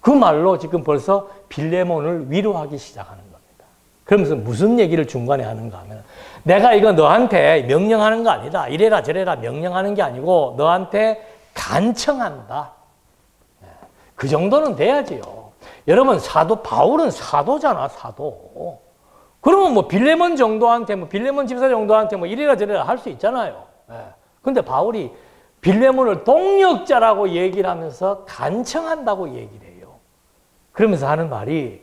그 말로 지금 벌써 빌레몬을 위로하기 시작하는 겁니다. 그러면서 무슨 얘기를 중간에 하는가 하면 내가 이거 너한테 명령하는 거 아니다. 이래라 저래라 명령하는 게 아니고 너한테 간청한다. 그 정도는 돼야지요. 여러분 바울은 사도잖아, 사도. 그러면 뭐 빌레몬 정도한테, 빌레몬 집사 정도한테 이래라 저래라 할 수 있잖아요. 근데 바울이 빌레몬을 동력자라고 얘기를 하면서 간청한다고 얘기를 해요. 그러면서 하는 말이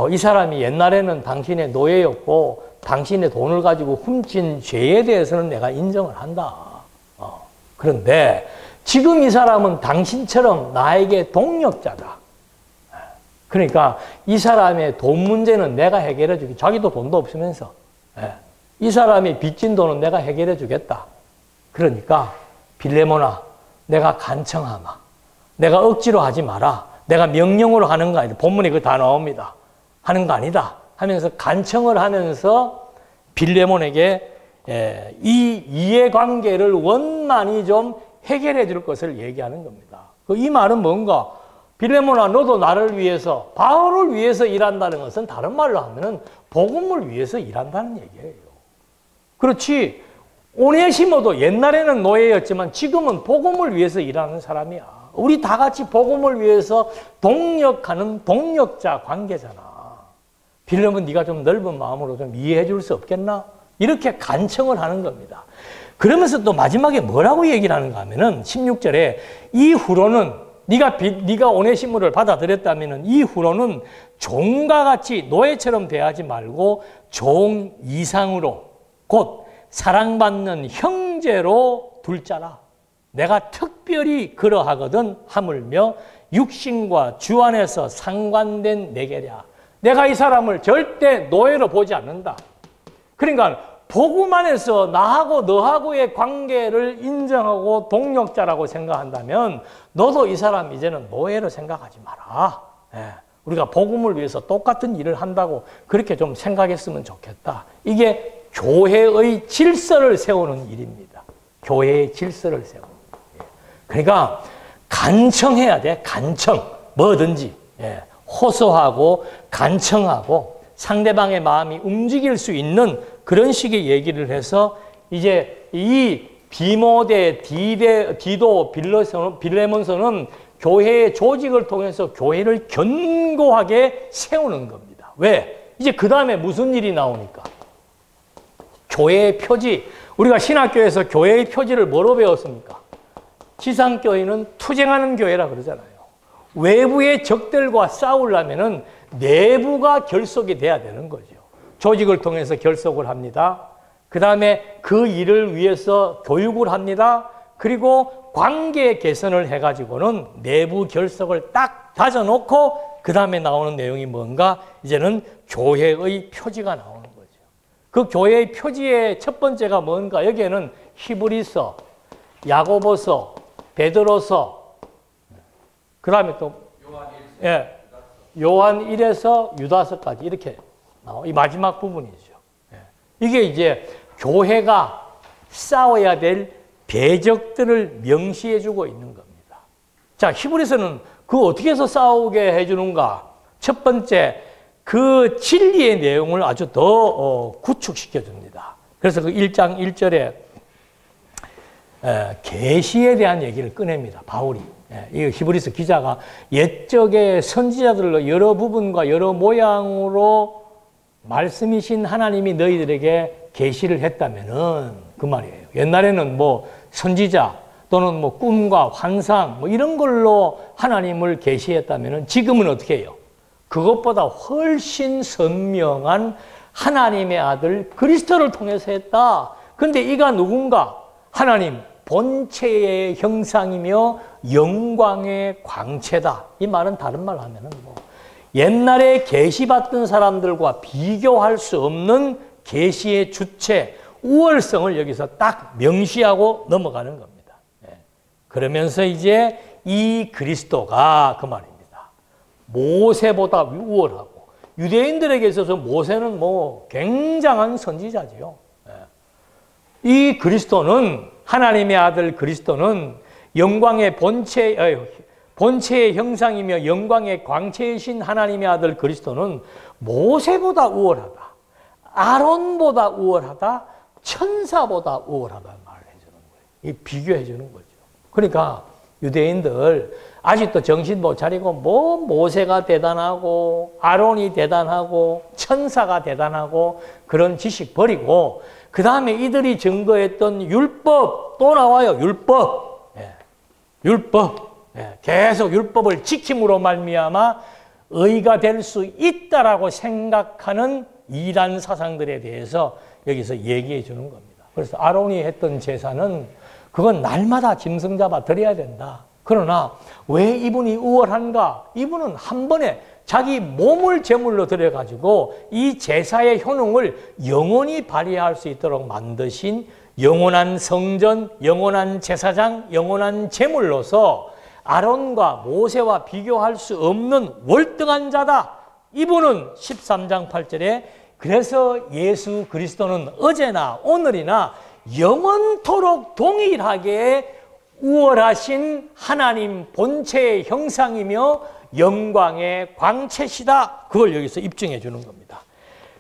이 사람이 옛날에는 당신의 노예였고 당신의 돈을 가지고 훔친 죄에 대해서는 내가 인정을 한다. 그런데 지금 이 사람은 당신처럼 나에게 동력자다. 그러니까 이 사람의 돈 문제는 내가 해결해 주기. 자기도 돈도 없으면서 이 사람이 빚진 돈은 내가 해결해 주겠다. 그러니까 빌레몬아 내가 간청하마. 내가 억지로 하지 마라. 내가 명령으로 하는 거 아니다. 본문에 그 다 나옵니다. 하는 거 아니다. 하면서 간청을 하면서 빌레몬에게 이 이해관계를 원만히 좀 해결해 줄 것을 얘기하는 겁니다. 이 말은 뭔가 빌레몬아 너도 나를 위해서 바울을 위해서 일한다는 것은 다른 말로 하면은 복음을 위해서 일한다는 얘기예요. 그렇지 오네시모도 옛날에는 노예였지만 지금은 복음을 위해서 일하는 사람이야. 우리 다 같이 복음을 위해서 동력하는 동력자 관계잖아. 빌레몬 네가 좀 넓은 마음으로 좀 이해해 줄 수 없겠나? 이렇게 간청을 하는 겁니다. 그러면서 또 마지막에 뭐라고 얘기를 하는가 하면은 16절에 이후로는 네가 오네시모를 받아들였다면은 이후로는 종과 같이 노예처럼 대하지 말고 종 이상으로 곧 사랑받는 형제로 둘 자라. 내가 특별히 그러하거든 하물며 육신과 주 안에서 상관된 내게랴. 내가 이 사람을 절대 노예로 보지 않는다. 그러니까 복음 안에서 나하고 너하고의 관계를 인정하고 동력자라고 생각한다면 너도 이 사람 이제는 노예로 생각하지 마라. 우리가 복음을 위해서 똑같은 일을 한다고 그렇게 좀 생각했으면 좋겠다. 이게 교회의 질서를 세우는 일입니다. 교회의 질서를 세우는 일. 그러니까 간청해야 돼. 간청. 뭐든지. 호소하고 간청하고 상대방의 마음이 움직일 수 있는 그런 식의 얘기를 해서 이제 이 디모데, 디도, 빌레몬서는 교회의 조직을 통해서 교회를 견고하게 세우는 겁니다. 왜? 이제 그 다음에 무슨 일이 나오니까? 교회의 표지. 우리가 신학교에서 교회의 표지를 뭐로 배웠습니까? 지상교회는 투쟁하는 교회라 그러잖아요. 외부의 적들과 싸우려면은 내부가 결속이 돼야 되는 거죠. 조직을 통해서 결속을 합니다. 그 다음에 그 일을 위해서 교육을 합니다. 그리고 관계 개선을 해가지고는 내부 결속을 딱 다져놓고 그 다음에 나오는 내용이 뭔가? 이제는 교회의 표지가 나오는 거죠. 그 교회의 표지의 첫 번째가 뭔가? 여기에는 히브리서, 야고보서, 베드로서, 그 다음에 또 요한 1에서 유다서까지 이렇게 나와. 이 마지막 부분이죠. 이게 이제 교회가 싸워야 될 대적들을 명시해주고 있는 겁니다. 자, 히브리서는 그 어떻게 해서 싸우게 해주는가? 첫 번째, 그 진리의 내용을 아주 더 구축시켜줍니다. 그래서 그 1장 1절에 계시에 대한 얘기를 꺼냅니다. 바울이. 이 히브리서 기자가 옛적의 선지자들로 여러 부분과 여러 모양으로 말씀이신 하나님이 너희들에게 계시를 했다면은 그 말이에요. 옛날에는 뭐 선지자 또는 뭐 꿈과 환상 뭐 이런 걸로 하나님을 계시했다면은 지금은 어떻게 해요? 그것보다 훨씬 선명한 하나님의 아들 그리스도를 통해서 했다. 근데 이가 누군가? 하나님 본체의 형상이며 영광의 광채다. 이 말은 다른 말로 하면은 뭐 옛날에 계시받던 사람들과 비교할 수 없는 계시의 주체, 우월성을 여기서 딱 명시하고 넘어가는 겁니다. 그러면서 이제 이 그리스도가 그 말입니다. 모세보다 우월하고 유대인들에게 있어서 모세는 뭐 굉장한 선지자지요. 이 그리스도는 하나님의 아들 그리스도는 영광의 본체, 본체의 형상이며 영광의 광채이신 하나님의 아들 그리스도는 모세보다 우월하다, 아론보다 우월하다, 천사보다 우월하다는 말을 해주는 거예요. 이 비교해 주는 거죠. 그러니까 유대인들 아직도 정신 못 차리고 뭐 모세가 대단하고 아론이 대단하고 천사가 대단하고 그런 지식 버리고 그 다음에 이들이 증거했던 율법 또 나와요. 율법. 예. 율법. 예. 계속 율법을 지킴으로 말미암아 의가 될 수 있다라고 생각하는 이단 사상들에 대해서 여기서 얘기해 주는 겁니다. 그래서 아론이 했던 제사는 그건 날마다 짐승 잡아 드려야 된다. 그러나 왜 이분이 우월한가? 이분은 한 번에 자기 몸을 제물로 드려가지고 이 제사의 효능을 영원히 발휘할 수 있도록 만드신 영원한 성전, 영원한 제사장, 영원한 제물로서 아론과 모세와 비교할 수 없는 월등한 자다. 이분은 13장 8절에 그래서 예수 그리스도는 어제나 오늘이나 영원토록 동일하게 우월하신 하나님 본체의 형상이며 영광의 광채시다. 그걸 여기서 입증해 주는 겁니다.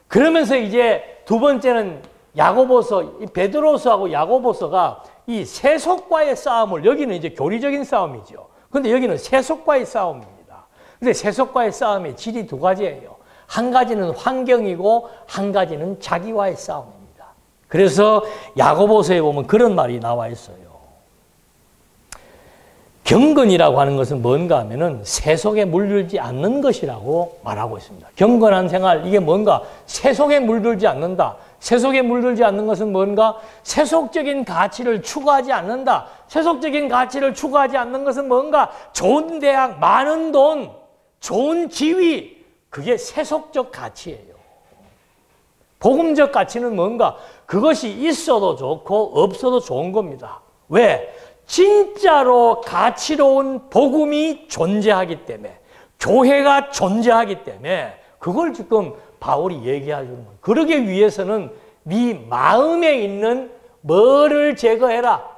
그러면서 이제 두 번째는 야고보서, 베드로서하고 야고보서가 이 세속과의 싸움을, 여기는 이제 교리적인 싸움이죠. 근데 여기는 세속과의 싸움입니다. 근데 세속과의 싸움의 질이 두 가지예요. 한 가지는 환경이고 한 가지는 자기와의 싸움입니다. 그래서 야고보서에 보면 그런 말이 나와 있어요. 경건이라고 하는 것은 뭔가 하면은 세속에 물들지 않는 것이라고 말하고 있습니다. 경건한 생활, 이게 뭔가 세속에 물들지 않는다. 세속에 물들지 않는 것은 뭔가 세속적인 가치를 추구하지 않는다. 세속적인 가치를 추구하지 않는 것은 뭔가 좋은 대학, 많은 돈, 좋은 지위, 그게 세속적 가치예요. 복음적 가치는 뭔가 그것이 있어도 좋고 없어도 좋은 겁니다. 왜? 진짜로 가치로운 복음이 존재하기 때문에, 교회가 존재하기 때문에 그걸 지금 바울이 얘기해 주는 거예요. 그러기 위해서는 네 마음에 있는 뭐를 제거해라.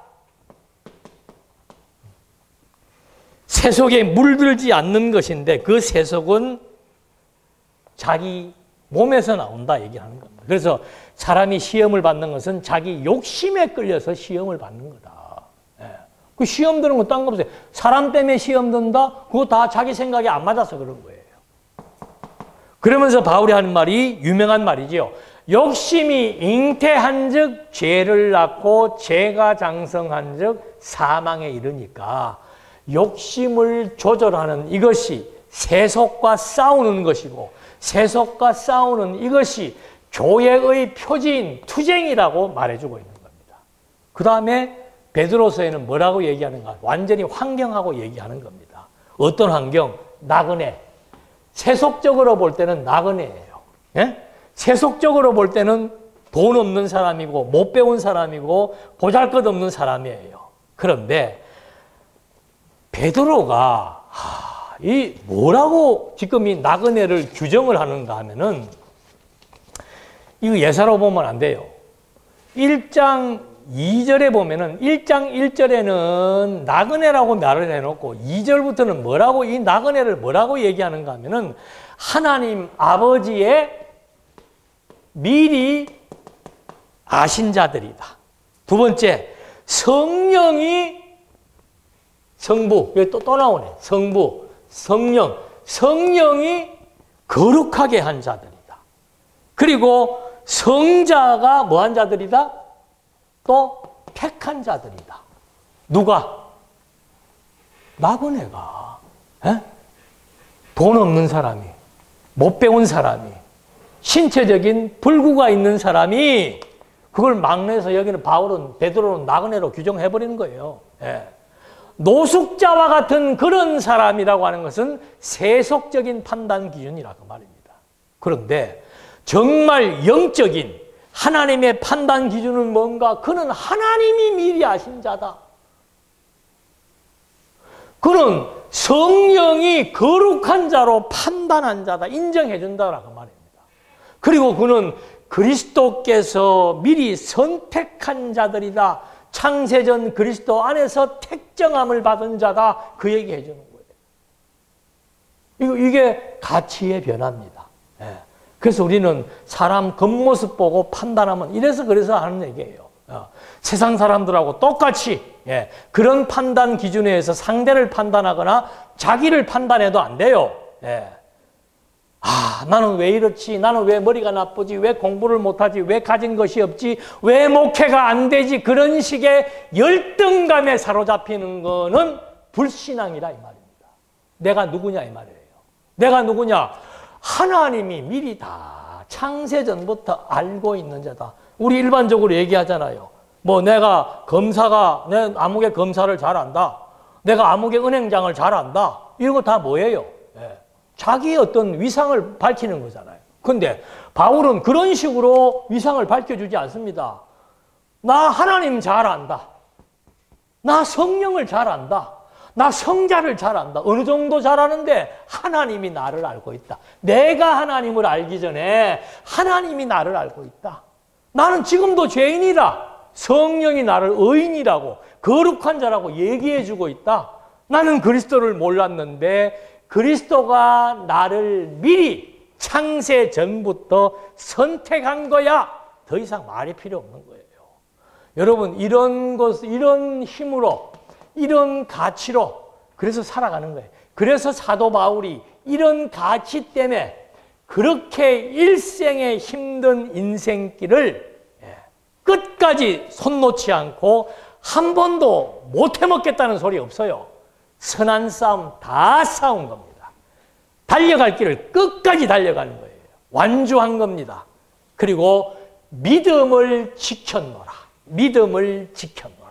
세속에 물들지 않는 것인데 그 세속은 자기 몸에서 나온다 얘기하는 겁니다. 그래서 사람이 시험을 받는 것은 자기 욕심에 끌려서 시험을 받는 거다. 그 시험 드는 거 딴 거 없어요. 사람 때문에 시험 든다? 그거 다 자기 생각에 안 맞아서 그런 거예요. 그러면서 바울이 하는 말이 유명한 말이지요. 욕심이 잉태한 즉 죄를 낳고 죄가 장성한 즉 사망에 이르니까 욕심을 조절하는 이것이 세속과 싸우는 것이고 세속과 싸우는 이것이 교회의 표지인 투쟁이라고 말해주고 있는 겁니다. 그 다음에 베드로서에는 뭐라고 얘기하는가? 완전히 환경하고 얘기하는 겁니다. 어떤 환경? 나그네. 세속적으로 볼 때는 나그네예요. 예? 세속적으로 볼 때는 돈 없는 사람이고 못 배운 사람이고 보잘것없는 사람이에요. 그런데 베드로가 이 뭐라고 지금 이 나그네를 규정을 하는가 하면은 이거 예사로 보면 안 돼요. 1장 2절에 보면은 1장 1절에는 나그네라고 말을 해놓고 2절부터는 뭐라고 이 나그네를 뭐라고 얘기하는가 하면은 하나님 아버지의 미리 아신 자들이다. 두 번째, 성령이 성부, 여기 또 나오네. 성부, 성령, 성령이 거룩하게 한 자들이다. 그리고 성자가 뭐한 자들이다? 또 택한 자들이다. 누가? 나그네가. 돈 없는 사람이, 못 배운 사람이, 신체적인 불구가 있는 사람이 그걸 막내서 여기는 바울은 베드로는 나그네로 규정해버리는 거예요. 노숙자와 같은 그런 사람이라고 하는 것은 세속적인 판단 기준이라고 말입니다. 그런데 정말 영적인 하나님의 판단 기준은 뭔가? 그는 하나님이 미리 아신 자다. 그는 성령이 거룩한 자로 판단한 자다. 인정해 준다라고 말입니다. 그리고 그는 그리스도께서 미리 선택한 자들이다. 창세전 그리스도 안에서 택정함을 받은 자다. 그 얘기 해주는 거예요. 이게 가치의 변화입니다. 예. 그래서 우리는 사람 겉모습 보고 판단하면 이래서 그래서 하는 얘기예요. 세상 사람들하고 똑같이 그런 판단 기준에 의해서 상대를 판단하거나 자기를 판단해도 안 돼요. 나는 왜 이렇지? 나는 왜 머리가 나쁘지? 왜 공부를 못하지? 왜 가진 것이 없지? 왜 목회가 안 되지? 그런 식의 열등감에 사로잡히는 거는 불신앙이라 이 말입니다. 내가 누구냐 이 말이에요. 내가 누구냐? 하나님이 미리 다 창세전부터 알고 있는 자다. 우리 일반적으로 얘기하잖아요. 뭐 내가 아무개 검사를 잘한다. 내가 아무개 은행장을 잘한다. 이런 거 다 뭐예요? 자기의 어떤 위상을 밝히는 거잖아요. 근데 바울은 그런 식으로 위상을 밝혀주지 않습니다. 나 하나님 잘 안다. 나 성령을 잘 안다. 나 성자를 잘 안다. 어느 정도 잘 아는데 하나님이 나를 알고 있다. 내가 하나님을 알기 전에 하나님이 나를 알고 있다. 나는 지금도 죄인이라 성령이 나를 의인이라고 거룩한 자라고 얘기해주고 있다. 나는 그리스도를 몰랐는데 그리스도가 나를 미리 창세 전부터 선택한 거야. 더 이상 말이 필요 없는 거예요. 여러분, 이런 힘으로, 이런 가치로 그래서 살아가는 거예요. 그래서 사도 바울이 이런 가치 때문에 그렇게 일생의 힘든 인생길을 끝까지 손 놓지 않고 한 번도 못 해먹겠다는 소리 없어요. 선한 싸움 다 싸운 겁니다. 달려갈 길을 끝까지 달려가는 거예요. 완주한 겁니다. 그리고 믿음을 지켰노라. 믿음을 지켰노라.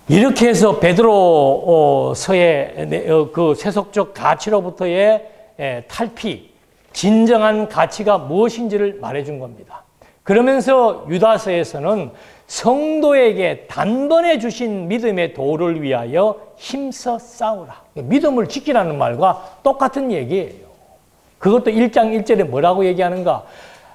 이렇게 해서 베드로서의 그 세속적 가치로부터의 탈피, 진정한 가치가 무엇인지를 말해준 겁니다. 그러면서 유다서에서는 성도에게 단번에 주신 믿음의 도를 위하여 힘써 싸우라. 믿음을 지키라는 말과 똑같은 얘기예요. 그것도 1장 1절에 뭐라고 얘기하는가?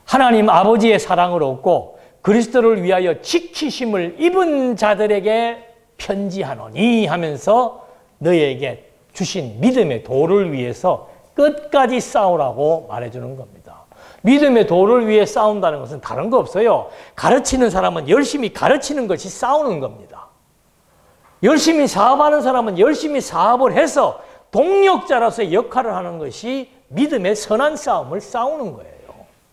하나님 아버지의 사랑을 얻고 그리스도를 위하여 지키심을 입은 자들에게 편지하노니 하면서 너희에게 주신 믿음의 도를 위해서 끝까지 싸우라고 말해주는 겁니다. 믿음의 도를 위해 싸운다는 것은 다른 거 없어요. 가르치는 사람은 열심히 가르치는 것이 싸우는 겁니다. 열심히 사업하는 사람은 열심히 사업을 해서 동력자로서의 역할을 하는 것이 믿음의 선한 싸움을 싸우는 거예요.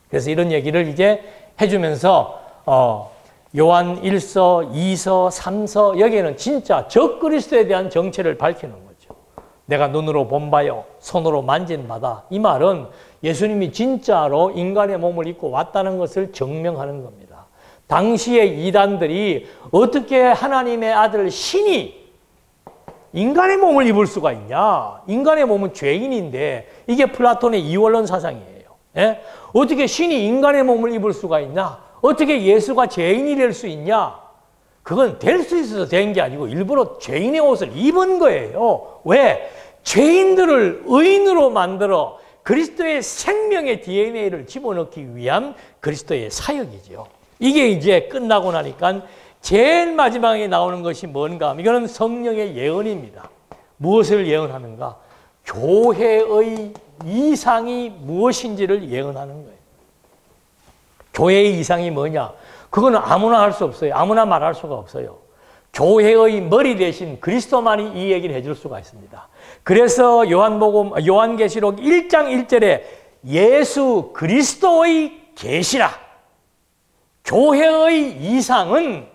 그래서 이런 얘기를 이제 해주면서 요한 1서, 2서, 3서 여기에는 진짜 적그리스도에 대한 정체를 밝히는 거죠. 내가 눈으로 본 바요, 손으로 만진 바다. 이 말은 예수님이 진짜로 인간의 몸을 입고 왔다는 것을 증명하는 겁니다. 당시의 이단들이 어떻게 하나님의 아들 신이 인간의 몸을 입을 수가 있냐? 인간의 몸은 죄인인데 이게 플라톤의 이원론 사상이에요. 예? 어떻게 신이 인간의 몸을 입을 수가 있냐? 어떻게 예수가 죄인이 될 수 있냐? 그건 될 수 있어서 된 게 아니고 일부러 죄인의 옷을 입은 거예요. 왜? 죄인들을 의인으로 만들어 그리스도의 생명의 DNA를 집어넣기 위한 그리스도의 사역이죠. 이게 이제 끝나고 나니까 제일 마지막에 나오는 것이 뭔가? 이거는 성령의 예언입니다. 무엇을 예언하는가? 교회의 이상이 무엇인지를 예언하는 거예요. 교회의 이상이 뭐냐? 그거는 아무나 할 수 없어요. 아무나 말할 수가 없어요. 교회의 머리 대신 그리스도만이 이 얘기를 해줄 수가 있습니다. 그래서 요한계시록 1장 1절에 예수 그리스도의 계시라. 교회의 이상은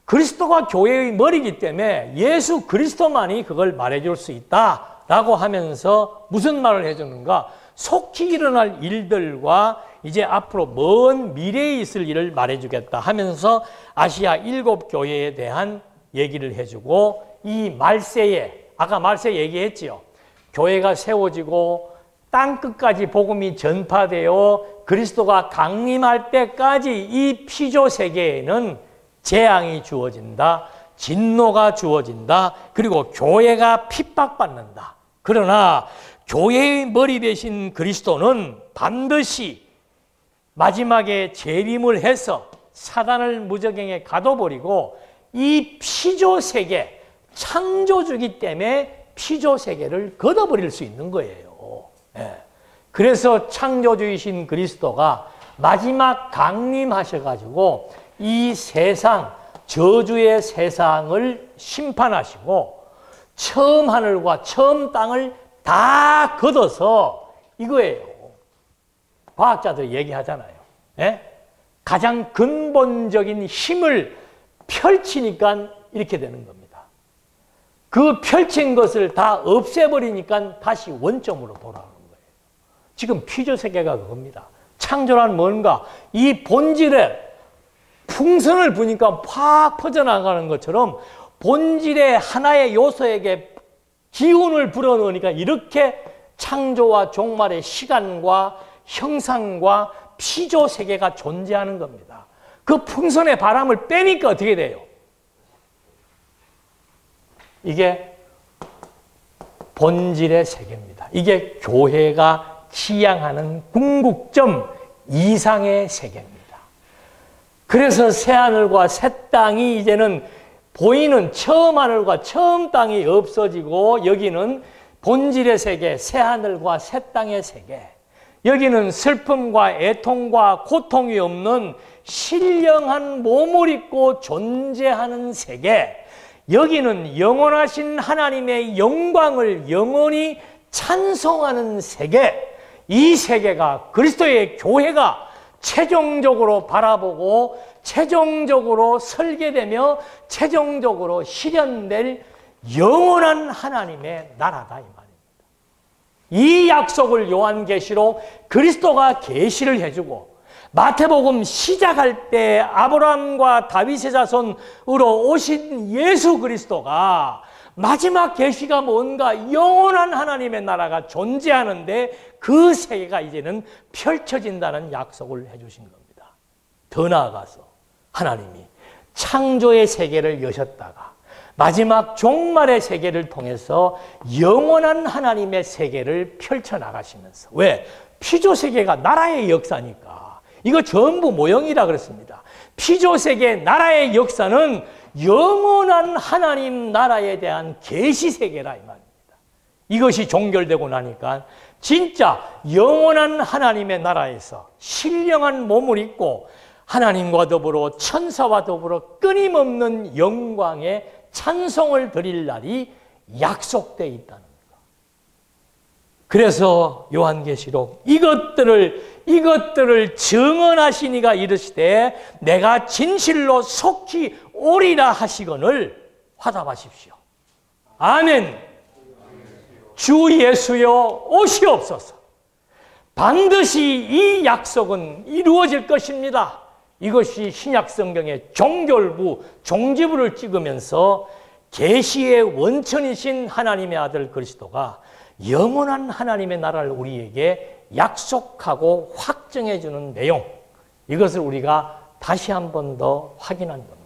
그리스도가 교회의 머리이기 때문에 예수 그리스도만이 그걸 말해줄 수 있다라고 하면서 무슨 말을 해주는가? 속히 일어날 일들과 이제 앞으로 먼 미래에 있을 일을 말해주겠다 하면서 아시아 7교회에 대한 얘기를 해주고 이 말세에 아까 말세 얘기했지요. 교회가 세워지고 땅끝까지 복음이 전파되어 그리스도가 강림할 때까지 이 피조 세계에는 재앙이 주어진다. 진노가 주어진다. 그리고 교회가 핍박받는다. 그러나 교회의 머리 대신 그리스도는 반드시 마지막에 재림을 해서 사단을 무저갱에 가둬버리고 이 피조 세계 창조주기 때문에 피조세계를 걷어버릴 수 있는 거예요. 예. 그래서 창조주이신 그리스도가 마지막 강림하셔가지고 이 세상, 저주의 세상을 심판하시고 처음 하늘과 처음 땅을 다 걷어서 이거예요. 과학자들이 얘기하잖아요. 예? 가장 근본적인 힘을 펼치니까 이렇게 되는 겁니다. 그 펼친 것을 다 없애버리니까 다시 원점으로 돌아오는 거예요. 지금 피조세계가 그겁니다. 창조란 뭔가? 이 본질에 풍선을 부니까 팍 퍼져나가는 것처럼 본질의 하나의 요소에게 기운을 불어넣으니까 이렇게 창조와 종말의 시간과 형상과 피조세계가 존재하는 겁니다. 그 풍선의 바람을 빼니까 어떻게 돼요? 이게 본질의 세계입니다. 이게 교회가 지향하는 궁극점 이상의 세계입니다. 그래서 새하늘과 새 땅이 이제는 보이는 처음 하늘과 처음 땅이 없어지고 여기는 본질의 세계, 새하늘과 새 땅의 세계, 여기는 슬픔과 애통과 고통이 없는 신령한 몸을 입고 존재하는 세계, 여기는 영원하신 하나님의 영광을 영원히 찬송하는 세계, 이 세계가 그리스도의 교회가 최종적으로 바라보고 최종적으로 설계되며 최종적으로 실현될 영원한 하나님의 나라다 이 말입니다. 이 약속을 요한계시록 그리스도가 계시를 해주고 마태복음 시작할 때 아브라함과 다윗의 자손으로 오신 예수 그리스도가 마지막 계시가 뭔가 영원한 하나님의 나라가 존재하는데 그 세계가 이제는 펼쳐진다는 약속을 해주신 겁니다. 더 나아가서 하나님이 창조의 세계를 여셨다가 마지막 종말의 세계를 통해서 영원한 하나님의 세계를 펼쳐나가시면서, 왜? 피조세계가 나라의 역사니까 이거 전부 모형이라 그랬습니다. 피조세계 나라의 역사는 영원한 하나님 나라에 대한 계시세계라 이 말입니다. 이것이 종결되고 나니까 진짜 영원한 하나님의 나라에서 신령한 몸을 입고 하나님과 더불어 천사와 더불어 끊임없는 영광의 찬송을 드릴 날이 약속되어 있다는 것. 그래서 요한계시록 이것들을 증언하시니가 이르시되 내가 진실로 속히 오리라 하시거늘 화답하십시오. 아멘. 주 예수여 오시옵소서. 반드시 이 약속은 이루어질 것입니다. 이것이 신약성경의 종결부, 종지부를 찍으면서 계시의 원천이신 하나님의 아들 그리스도가 영원한 하나님의 나라를 우리에게 약속하고 확정해 주는 내용, 이것을 우리가 다시 한 번 더 확인한 겁니다.